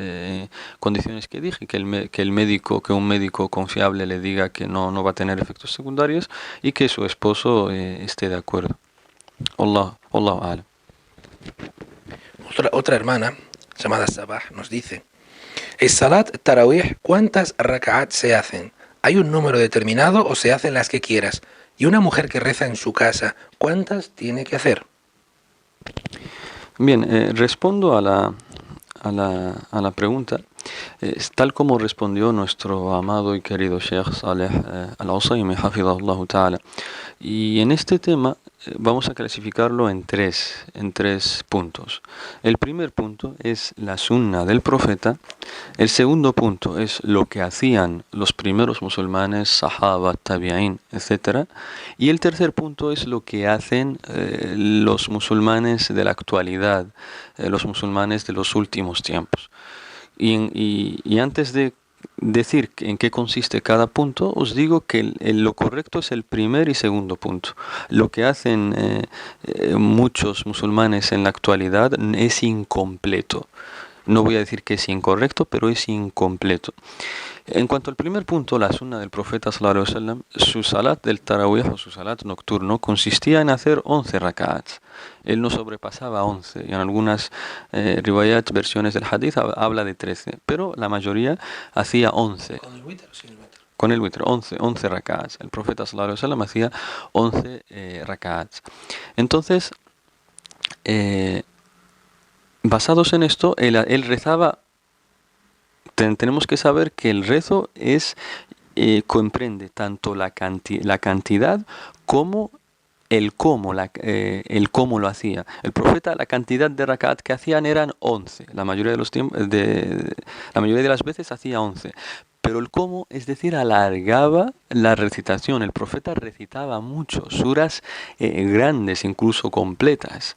condiciones que dije, que un médico confiable le diga que no va a tener efectos secundarios y que su esposo esté de acuerdo. Allahu a'lam. Otra hermana, llamada Sabah, nos dice: el Salat Tarawih, ¿cuántas rak'at se hacen? ¿Hay un número determinado o se hacen las que quieras? Y una mujer que reza en su casa, ¿cuántas tiene que hacer? Bien, respondo a la pregunta, tal como respondió nuestro amado y querido Sheikh Saleh Al-Usaymi, hafidhahullah ta'ala. Y en este tema vamos a clasificarlo en tres puntos. El primer punto es la sunna del profeta. El segundo punto es lo que hacían los primeros musulmanes, sahaba, tabi'in, etc. Y el tercer punto es lo que hacen los musulmanes de la actualidad, los musulmanes de los últimos tiempos. Y antes de decir en qué consiste cada punto, os digo que lo correcto es el primer y segundo punto. Lo que hacen muchos musulmanes en la actualidad es incompleto. No voy a decir que es incorrecto, pero es incompleto. En cuanto al primer punto, la sunna del profeta sallallahu alaihi wasallam, su salat del tarawih o su salat nocturno consistía en hacer 11 rak'ats. Él no sobrepasaba 11, y en algunas riwayat, versiones del hadith, habla de 13, pero la mayoría hacía 11. ¿Con el witr o sin el witr? Con el witr, 11 rak'ats. El profeta sallallahu alaihi wasallam hacía 11 rak'ats. Entonces, basados en esto, él rezaba. Tenemos que saber que el rezo comprende tanto la cantidad como el cómo lo hacía. El profeta, la cantidad de rak'at que hacían eran 11. La mayoría de las veces hacía 11. Pero el cómo, es decir, alargaba la recitación. El profeta recitaba mucho, suras grandes, incluso completas.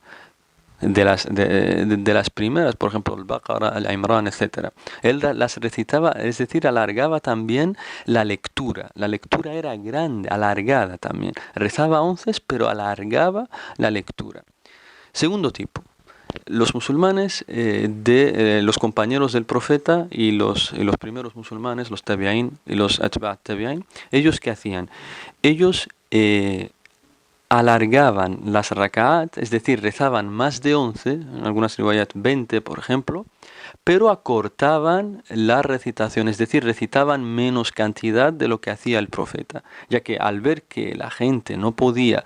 De las primeras, por ejemplo, el Baqara, el Imran, etc. Él las recitaba, es decir, alargaba también la lectura. La lectura era grande, alargada también. Rezaba 11, pero alargaba la lectura. Segundo tipo, los musulmanes los compañeros del profeta y los primeros musulmanes, los tabi'in y los atba' tabi'in, ¿ellos qué hacían? Ellos alargaban las rak'at, es decir, rezaban más de 11, en algunas riwayat 20 por ejemplo, pero acortaban la recitación, es decir, recitaban menos cantidad de lo que hacía el profeta, ya que al ver que la gente no podía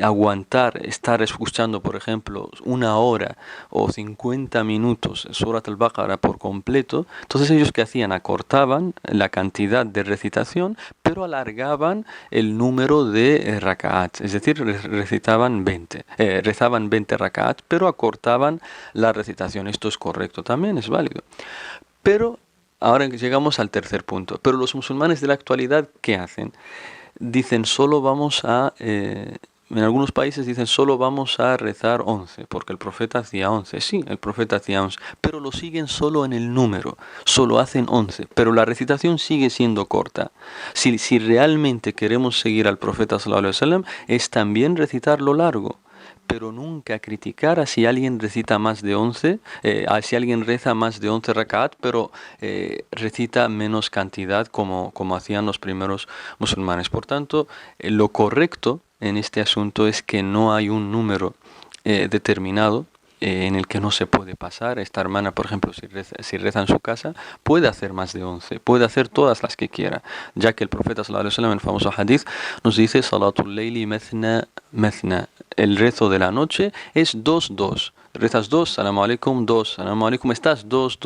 aguantar estar escuchando, por ejemplo, 1 hora o 50 minutos Surat al-Baqarah por completo, entonces ellos ¿qué hacían? Acortaban la cantidad de recitación, pero alargaban el número de rak'at, es decir, rezaban 20 rak'at, pero acortaban la recitación. Esto es correcto también, es válido. Pero ahora llegamos al tercer punto. Pero los musulmanes de la actualidad, ¿qué hacen? Dicen en algunos países dicen solo vamos a rezar 11, porque el profeta hacía 11. Sí, el profeta hacía 11, pero lo siguen solo en el número, solo hacen 11, pero la recitación sigue siendo corta. Si realmente queremos seguir al profeta sallallahu alaihi wasallam, es también recitarlo largo, pero nunca criticar a si alguien recita más de 11, si alguien reza más de 11 rak'at, pero recita menos cantidad como hacían los primeros musulmanes. Por tanto, lo correcto en este asunto es que no hay un número determinado en el que no se puede pasar. Esta hermana, por ejemplo, si reza en su casa, puede hacer más de 11, puede hacer todas las que quiera, ya que el profeta sallallahu alaihi wasallam en el famoso hadith nos dice: Salatul Layli methna methna. El rezo de la noche es 2-2. Rezas 2, salamu alaikum, 2, salamu alaikum, estás 2,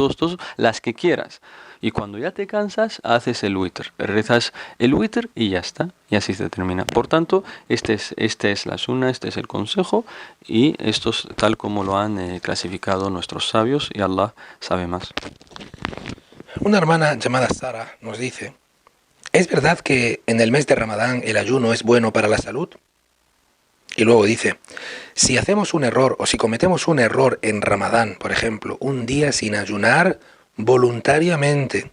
las que quieras. Y cuando ya te cansas, haces el witr. Rezas el witr y ya está. Y así se termina. Por tanto, este es la sunna, este es el consejo. Y esto es tal como lo han clasificado nuestros sabios. Y Allah sabe más. Una hermana llamada Sara nos dice: ¿es verdad que en el mes de Ramadán el ayuno es bueno para la salud? Y luego dice: si hacemos un error o si cometemos un error en Ramadán, por ejemplo, un día sin ayunar voluntariamente,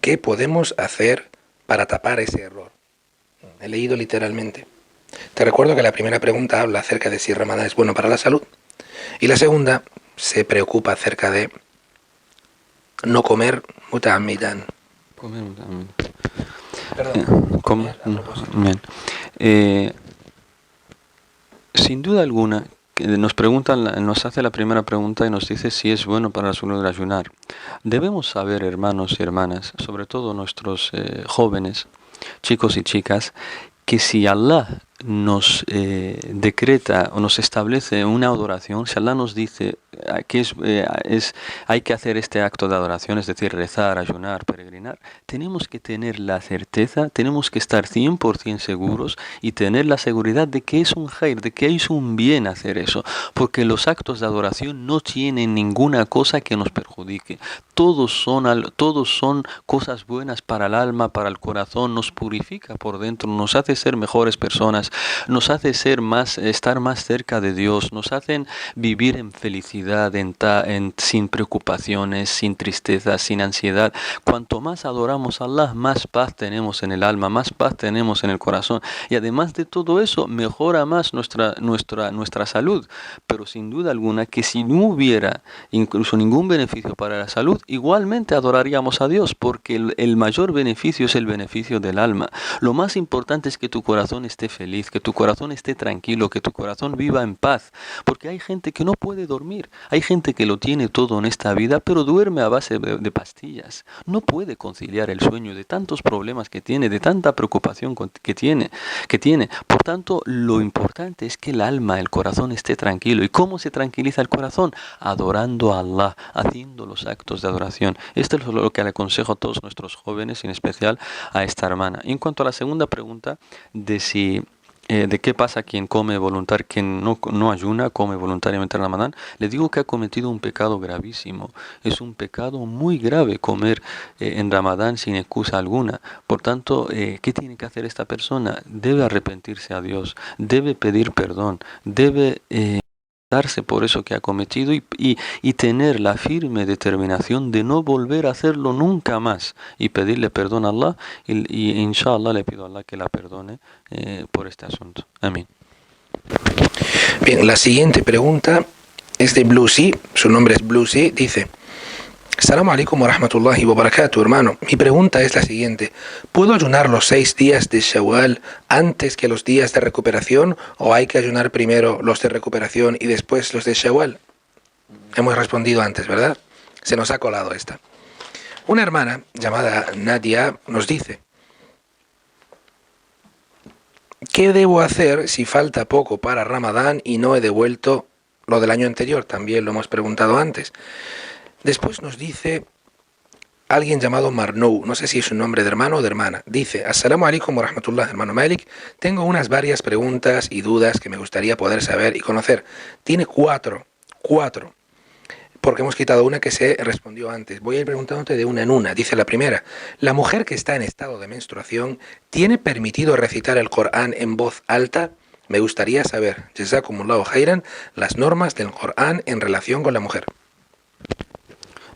¿qué podemos hacer para tapar ese error? He leído literalmente. Te recuerdo que la primera pregunta habla acerca de si Ramadán es bueno para la salud y la segunda se preocupa acerca de no comer muta'ammidan. Perdón. Bien. Sin duda alguna, nos hace la primera pregunta y nos dice si es bueno para la salud ayunar. Debemos saber, hermanos y hermanas, sobre todo nuestros jóvenes, chicos y chicas, que si Allah nos decreta o nos establece una adoración, si Allah nos dice que hay que hacer este acto de adoración, es decir, rezar, ayunar, peregrinar, tenemos que tener la certeza, tenemos que estar 100% seguros y tener la seguridad de que es un khair, de que es un bien hacer eso, porque los actos de adoración no tienen ninguna cosa que nos perjudique. Todos son cosas buenas para el alma, para el corazón, nos purifica por dentro, nos hace ser mejores personas, nos hace estar más cerca de Dios, nos hacen vivir en felicidad, sin preocupaciones, sin tristeza, sin ansiedad. Cuanto más adoramos a Allah, más paz tenemos en el alma, más paz tenemos en el corazón. Y además de todo eso, mejora más nuestra salud. Pero sin duda alguna que si no hubiera incluso ningún beneficio para la salud, igualmente adoraríamos a Dios, porque el mayor beneficio es el beneficio del alma. Lo más importante es que tu corazón esté feliz, que tu corazón esté tranquilo, que tu corazón viva en paz, porque hay gente que no puede dormir, hay gente que lo tiene todo en esta vida, pero duerme a base de pastillas, no puede conciliar el sueño de tantos problemas que tiene, de tanta preocupación que tiene. Por tanto, lo importante es que el alma, el corazón esté tranquilo. ¿Y cómo se tranquiliza el corazón? Adorando a Allah, haciendo los actos de adoración. Esto es lo que le aconsejo a todos nuestros jóvenes, en especial a esta hermana. En cuanto a la segunda pregunta de qué pasa quien no ayuna, come voluntariamente en Ramadán, le digo que ha cometido un pecado gravísimo. Es un pecado muy grave comer en Ramadán sin excusa alguna. Por tanto, ¿qué tiene que hacer esta persona? Debe arrepentirse a Dios, debe pedir perdón, debe darse por eso que ha cometido y tener la firme determinación de no volver a hacerlo nunca más y pedirle perdón a Allah y inshallah le pido a Allah que la perdone por este asunto. Amén. Bien, la siguiente pregunta es de Bluesy, su nombre es Bluesy, dice: Assalamu alaikum wa rahmatullahi wa barakatuh, hermano. Mi pregunta es la siguiente: ¿puedo ayunar los 6 días de Shawwal antes que los días de recuperación o hay que ayunar primero los de recuperación y después los de Shawwal? Hemos respondido antes, ¿verdad? Se nos ha colado esta. Una hermana llamada Nadia nos dice: ¿qué debo hacer si falta poco para Ramadán y no he devuelto lo del año anterior? También lo hemos preguntado antes. Después nos dice alguien llamado Marnou, no sé si es un nombre de hermano o de hermana. Dice: Assalamu alaikum wa rahmatullah, hermano Malik. Tengo varias preguntas y dudas que me gustaría poder saber y conocer. Tiene cuatro, porque hemos quitado una que se respondió antes. Voy a ir preguntándote de una en una. Dice la primera: ¿la mujer que está en estado de menstruación tiene permitido recitar el Corán en voz alta? Me gustaría saber, Jazakumullahu khairan, las normas del Corán en relación con la mujer.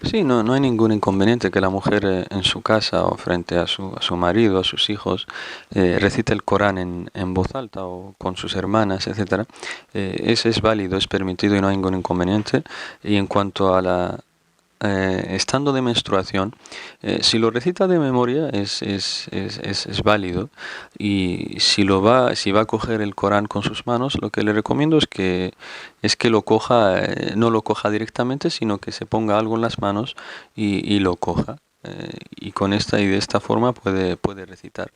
Sí, no hay ningún inconveniente que la mujer en su casa o frente a su marido, a sus hijos, recite el Corán en voz alta o con sus hermanas, etcétera. Ese es válido, es permitido y no hay ningún inconveniente. Y en cuanto a estando de menstruación, si lo recita de memoria es válido, y si va a coger el Corán con sus manos, lo que le recomiendo es que lo coja, no lo coja directamente, sino que se ponga algo en las manos y lo coja. Y con esta y de esta forma puede recitar.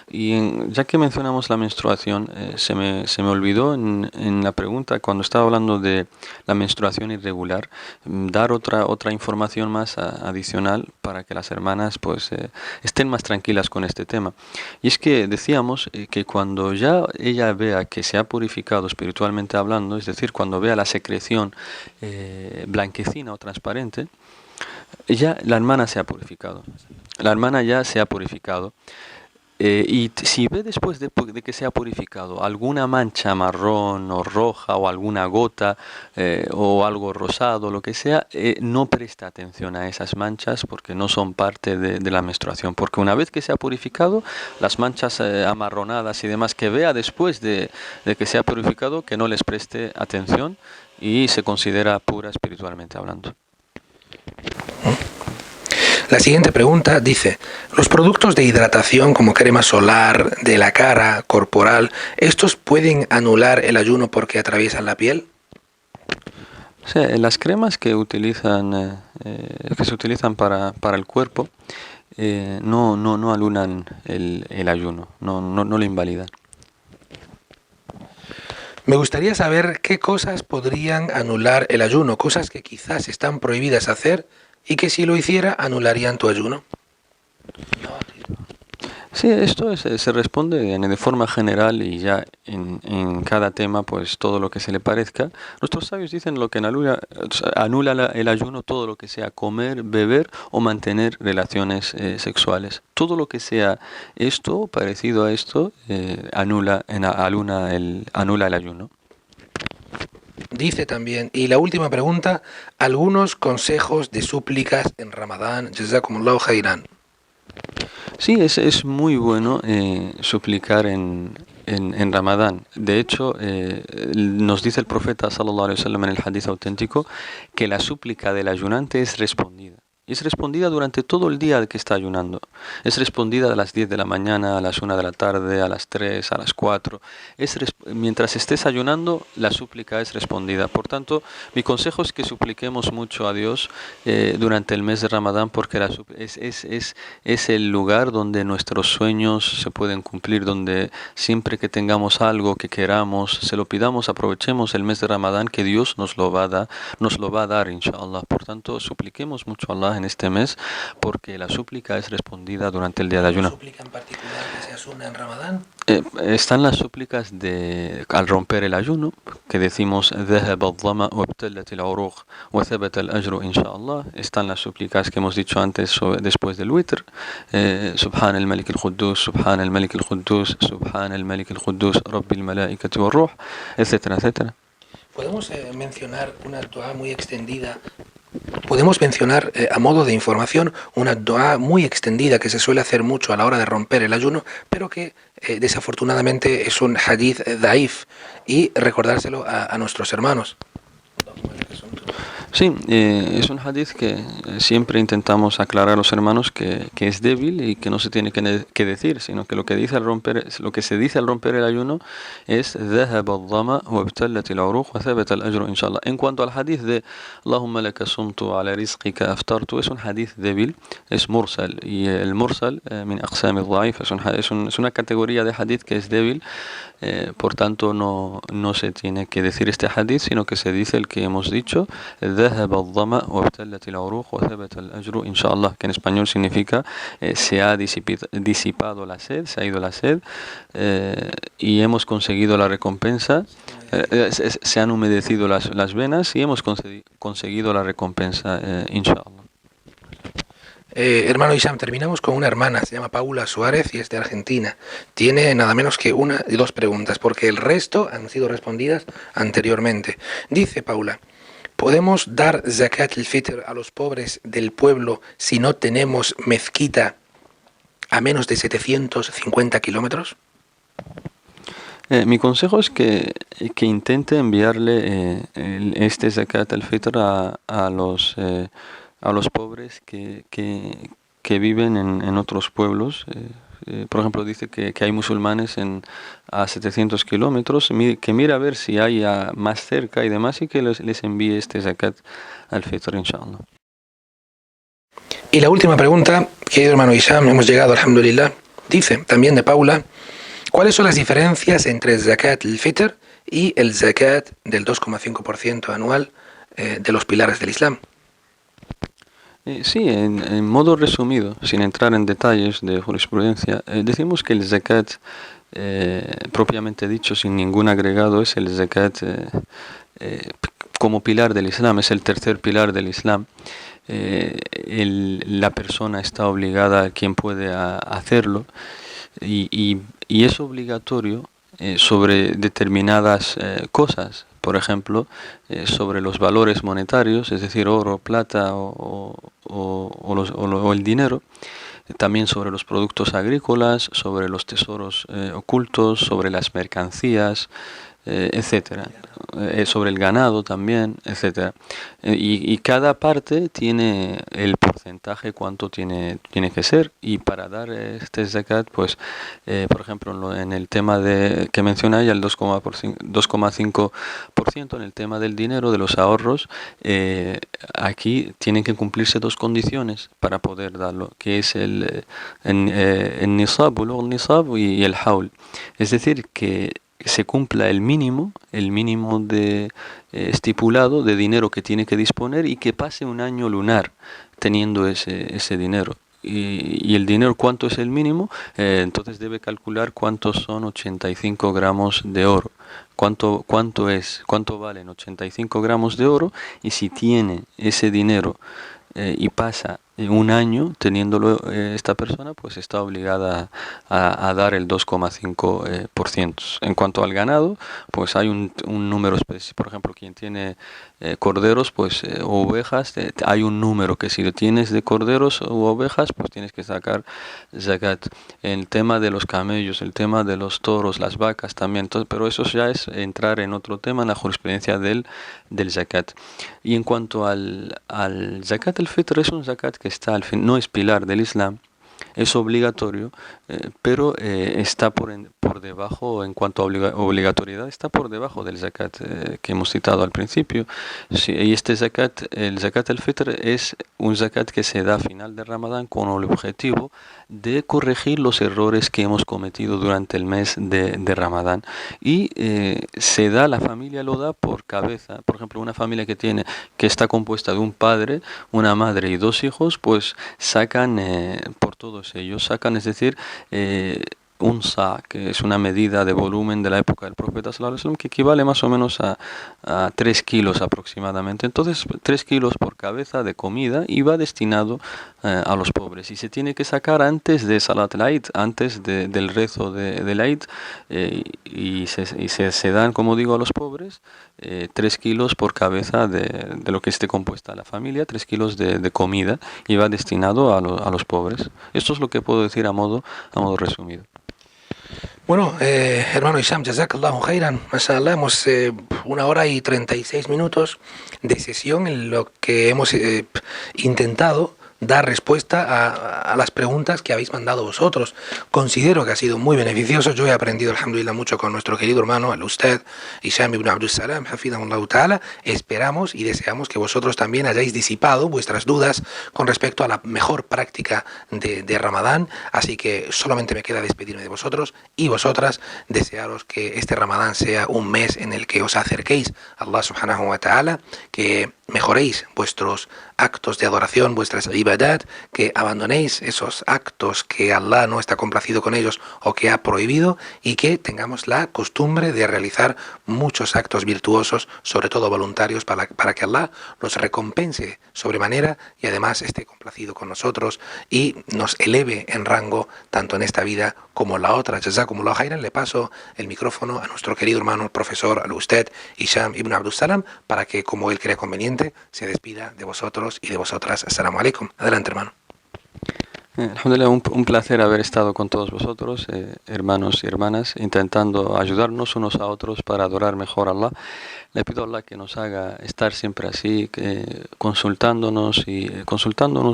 Y ya que mencionamos la menstruación, se me olvidó en la pregunta, cuando estaba hablando de la menstruación irregular, dar otra información más adicional para que las hermanas pues estén más tranquilas con este tema. Y es que decíamos que cuando ya ella vea que se ha purificado espiritualmente hablando, es decir, cuando vea la secreción blanquecina o transparente, ya la hermana se ha purificado. La hermana ya se ha purificado. Si ve después de que se ha purificado alguna mancha marrón o roja o alguna gota o algo rosado, lo que sea, no presta atención a esas manchas porque no son parte de la menstruación. Porque una vez que se ha purificado, las manchas amarronadas y demás que vea después de que se ha purificado, que no les preste atención y se considera pura espiritualmente hablando. La siguiente pregunta dice, ¿los productos de hidratación como crema solar, de la cara, corporal, estos pueden anular el ayuno porque atraviesan la piel? O sea, las cremas que se utilizan para el cuerpo no anulan el ayuno, no lo invalidan. Me gustaría saber qué cosas podrían anular el ayuno, cosas que quizás están prohibidas hacer y que si lo hiciera anularían tu ayuno. Sí, esto se responde de forma general y ya en cada tema, pues todo lo que se le parezca. Nuestros sabios dicen lo que anula el ayuno, todo lo que sea comer, beber o mantener relaciones sexuales. Todo lo que sea esto, parecido a esto, anula el ayuno. Dice también, y la última pregunta, algunos consejos de súplicas en Ramadán, Jazakumullahu khairan. Sí, es muy bueno suplicar en Ramadán. De hecho, nos dice el profeta sallallahu alaihi wasallam en el hadith auténtico que la súplica del ayunante es respondida. Y es respondida durante todo el día que está ayunando. Es respondida a las 10 de la mañana, a las 1 de la tarde, a las 3, a las 4. Mientras estés ayunando, la súplica es respondida. Por tanto, mi consejo es que supliquemos mucho a Dios durante el mes de Ramadán, porque es el lugar donde nuestros sueños se pueden cumplir, donde siempre que tengamos algo que queramos, se lo pidamos, aprovechemos el mes de Ramadán, que Dios nos lo va a dar, inshallah. Por tanto, supliquemos mucho a Allah en este mes, porque la súplica es respondida durante el día de ayuno. ¿Súplica en particular que se asuna en Ramadán? Están las súplicas al romper el ayuno, que decimos ذهب الظمأ وابتلت العروق وثبت الأجر إن شاء الله. Están las súplicas que hemos dicho antes después del witr, سبحان الملك القدوس سبحان الملك القدوس سبحان الملك القدوس رب الملائكة والروح, etcétera, etcétera. Podemos mencionar una dua muy extendida. Podemos mencionar a modo de información una dua muy extendida que se suele hacer mucho a la hora de romper el ayuno, pero que desafortunadamente es un hadith daif, y recordárselo a nuestros hermanos. Sí, es un hadith que siempre intentamos aclarar a los hermanos que es débil y que no se tiene que decir, sino que lo que se dice al romper el ayuno es ذهب الظمأ وابتلت العروق وثبت الأجر إن شاء الله. En cuanto al hadith de اللهم لك صمت على رزقك أفطرت, es un hadith débil, es mursal, y el mursal min أقسام الضعيف, es una categoría de hadith que es débil. Por tanto no se tiene que decir este hadith, sino que se dice el que hemos dicho, ذهب الظمأ وابتلت العروق وثبت الأجر إن شاء الله, que en español significa se ha disipado la sed, se ha ido la sed, y hemos conseguido la recompensa, se han humedecido las venas y hemos conseguido la recompensa, inshallah. Hermano Isam, terminamos con una hermana, se llama Paula Suárez y es de Argentina. Tiene nada menos que una y dos preguntas, porque el resto han sido respondidas anteriormente. Dice Paula, ¿podemos dar zakat al-fitr a los pobres del pueblo si no tenemos mezquita a menos de 750 kilómetros? Mi consejo es que intente enviarle este zakat al-fitr a los a los pobres que viven en otros pueblos. Por ejemplo, dice que hay musulmanes a 700 kilómetros, que mira a ver si hay más cerca y demás y que les envíe este zakat al fitr, inshallah. Y la última pregunta, querido hermano Hisham, hemos llegado, alhamdulillah, dice también de Paula, ¿cuáles son las diferencias entre el zakat al-fitr y el zakat del 2,5% anual de los pilares del Islam? Sí, en modo resumido, sin entrar en detalles de jurisprudencia, decimos que el zakat, propiamente dicho, sin ningún agregado, es el zakat como pilar del Islam, es el tercer pilar del Islam. La persona está obligada, quien puede hacerlo, y es obligatorio sobre determinadas cosas. Por ejemplo, sobre los valores monetarios, es decir, oro, plata o el dinero, también sobre los productos agrícolas, sobre los tesoros ocultos, sobre las mercancías, etcétera, sobre el ganado también, etcétera. Y cada parte tiene el porcentaje cuánto tiene que ser, y para dar este zakat, pues por ejemplo en el tema que menciona ella, el 2,5%, en el tema del dinero, de los ahorros, aquí tienen que cumplirse dos condiciones para poder darlo, que es el nisab, el nisab y el haul, es decir, que se cumpla el mínimo estipulado de dinero que tiene que disponer, y que pase un año lunar teniendo ese dinero. Y el dinero, ¿cuánto es el mínimo? Entonces debe calcular cuántos son 85 gramos de oro. ¿Cuánto valen 85 gramos de oro? Y si tiene ese dinero y pasa un año teniéndolo esta persona, pues está obligada a dar el 2,5%. En cuanto al ganado, pues hay un número específico. Por ejemplo, quien tiene corderos, pues o ovejas, hay un número que si lo tienes de corderos u ovejas, pues tienes que sacar zakat. El tema de los camellos, el tema de los toros, las vacas también. Entonces, pero eso ya es entrar en otro tema, en la jurisprudencia del zakat. Y en cuanto al zakat al-fitr, es un zakat que está al fin, no es pilar del Islam, es obligatorio, pero está por debajo, en cuanto a obligatoriedad, está por debajo del zakat que hemos citado al principio. Sí, y este zakat, el zakat al-fitr, es un zakat que se da a final de Ramadán con el objetivo de corregir los errores que hemos cometido durante el mes de Ramadán. Y la familia lo da por cabeza. Por ejemplo, una familia que está compuesta de un padre, una madre y dos hijos, pues sacan por todos ellos, es decir, un sa, que es una medida de volumen de la época del profeta sallallahu alaihi wasallam, que equivale más o menos a 3 kilos aproximadamente. Entonces, 3 kilos por cabeza de comida, y va destinado a los pobres. Y se tiene que sacar antes de Salat al-Eid, antes del rezo del Eid, y se dan, como digo, a los pobres 3 kilos por cabeza de lo que esté compuesta la familia, 3 kilos de comida, y va destinado a los pobres. Esto es lo que puedo decir a modo resumido. Bueno, hermano Hisham, jazakallahu khairan, mashallah, hemos 1 hora y 36 minutos de sesión en lo que hemos intentado dar respuesta a las preguntas que habéis mandado vosotros. Considero que ha sido muy beneficioso. Yo he aprendido, alhamdulillah, mucho con nuestro querido hermano, el Ustad Hisham ibn Abdul Salam, hafidhahullah ta'ala. Esperamos y deseamos que vosotros también hayáis disipado vuestras dudas con respecto a la mejor práctica de Ramadán. Así que solamente me queda despedirme de vosotros y vosotras, desearos que este Ramadán sea un mes en el que os acerquéis a Allah subhanahu wa ta'ala, que mejoréis vuestros actos de adoración, vuestras ibadat, que abandonéis esos actos que Allah no está complacido con ellos o que ha prohibido, y que tengamos la costumbre de realizar muchos actos virtuosos, sobre todo voluntarios, para que Allah nos recompense sobremanera y además esté complacido con nosotros y nos eleve en rango tanto en esta vida como en la otra. Jazakumullahu khairan. Le paso el micrófono a nuestro querido hermano, profesor al-Ustad Hisham ibn Abdul Salam, para que, como él crea conveniente, se despida de vosotros y de vosotras. Assalamu alaikum. Adelante, hermano. Alhamdulillah, un placer haber estado con todos vosotros, hermanos y hermanas, intentando ayudarnos unos a otros para adorar mejor a Allah. Le pido a Allah que nos haga estar siempre así, consultándonos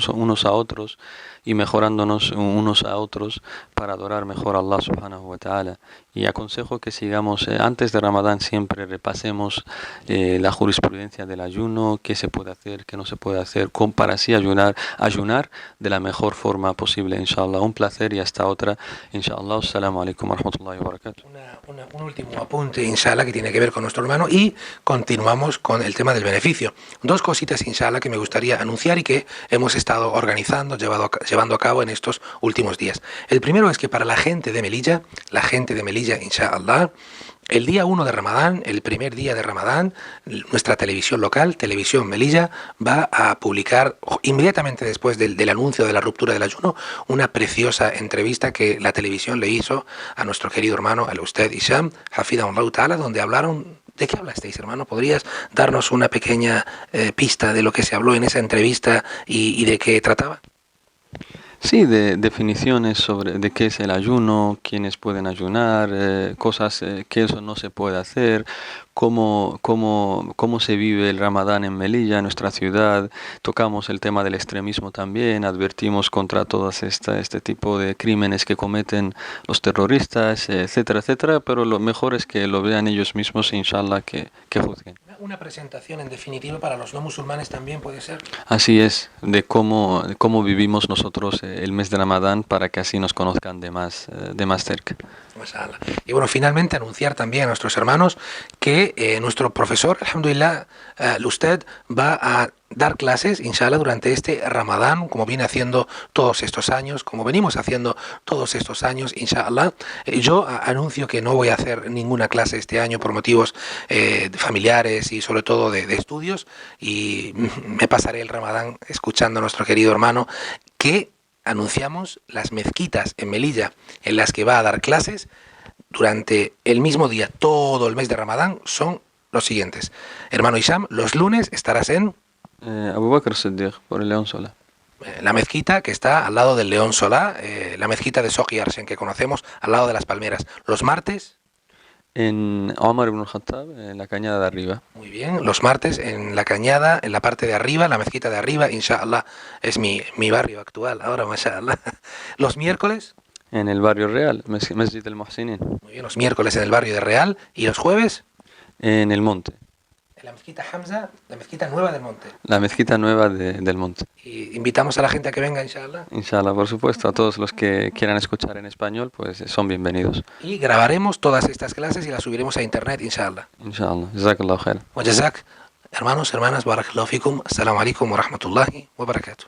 unos a otros y mejorándonos unos a otros para adorar mejor a Allah subhanahu wa ta'ala. Y aconsejo que sigamos, antes de Ramadán siempre repasemos la jurisprudencia del ayuno, qué se puede hacer, qué no se puede hacer, para así ayunar de la mejor forma posible, inshallah. Un placer y hasta otra, inshallah. Assalamu alaikum wa rahmatullahi wa barakatuh. Un último apunte, inshallah, que tiene que ver con nuestro hermano y continuamos con el tema del beneficio. Dos cositas, inshallah, que me gustaría anunciar y que hemos estado organizando, llevando a cabo en estos últimos días. El primero es que para la gente de Melilla, inshallah, el día 1 de Ramadán, el primer día de Ramadán, nuestra televisión local, Televisión Melilla, va a publicar inmediatamente después del anuncio de la ruptura del ayuno una preciosa entrevista que la televisión le hizo a nuestro querido hermano, al Ustad Hisham, Hafidahullah Ta'ala, donde hablaron. ¿De qué hablasteis, hermano? ¿Podrías darnos una pequeña pista de lo que se habló en esa entrevista y de qué trataba? Sí, de definiciones sobre de qué es el ayuno, quiénes pueden ayunar, cosas que eso no se puede hacer, cómo se vive el Ramadán en Melilla, en nuestra ciudad. Tocamos el tema del extremismo también, advertimos contra todas este tipo de crímenes que cometen los terroristas, etcétera, etcétera, pero lo mejor es que lo vean ellos mismos, inshallah, que juzguen. Una presentación en definitiva para los no musulmanes también puede ser. Así es, de cómo vivimos nosotros el mes de Ramadán para que así nos conozcan de más cerca. Y bueno, finalmente anunciar también a nuestros hermanos que nuestro profesor, alhamdulillah, usted va a dar clases, inshallah, durante este Ramadán, como viene haciendo todos estos años, como venimos haciendo todos estos años, inshallah. Yo anuncio que no voy a hacer ninguna clase este año por motivos familiares y sobre todo de estudios, y me pasaré el Ramadán escuchando a nuestro querido hermano que anunciamos las mezquitas en Melilla en las que va a dar clases durante el mismo día, todo el mes de Ramadán, son los siguientes. Hermano Hisham, los lunes estarás en Abu Bakr Siddiq, por el León Solá. La mezquita que está al lado del León Solá, la mezquita de Soqi Arsen que conocemos, al lado de las palmeras. Los martes. En Omar ibn al-Khattab, en la cañada de arriba. Muy bien, los martes en la cañada, en la parte de arriba, la mezquita de arriba, inshallah, es mi barrio actual, ahora mashallah. Los miércoles. En el barrio Real, Masjid al-Muhsinin. Muy bien, los miércoles en el barrio de Real. ¿Y los jueves? En el monte. En la mezquita Hamza, la mezquita nueva del monte. La mezquita nueva del monte. Y invitamos a la gente a que venga, inshallah. Inshallah, por supuesto, a todos los que quieran escuchar en español, pues son bienvenidos. Y grabaremos todas estas clases y las subiremos a internet, inshallah. Inshallah, jazakallahu khair. Wa jazak, hermanos, hermanas, barakallahu fikum, assalamu alaikum wa rahmatullahi wa barakatuh.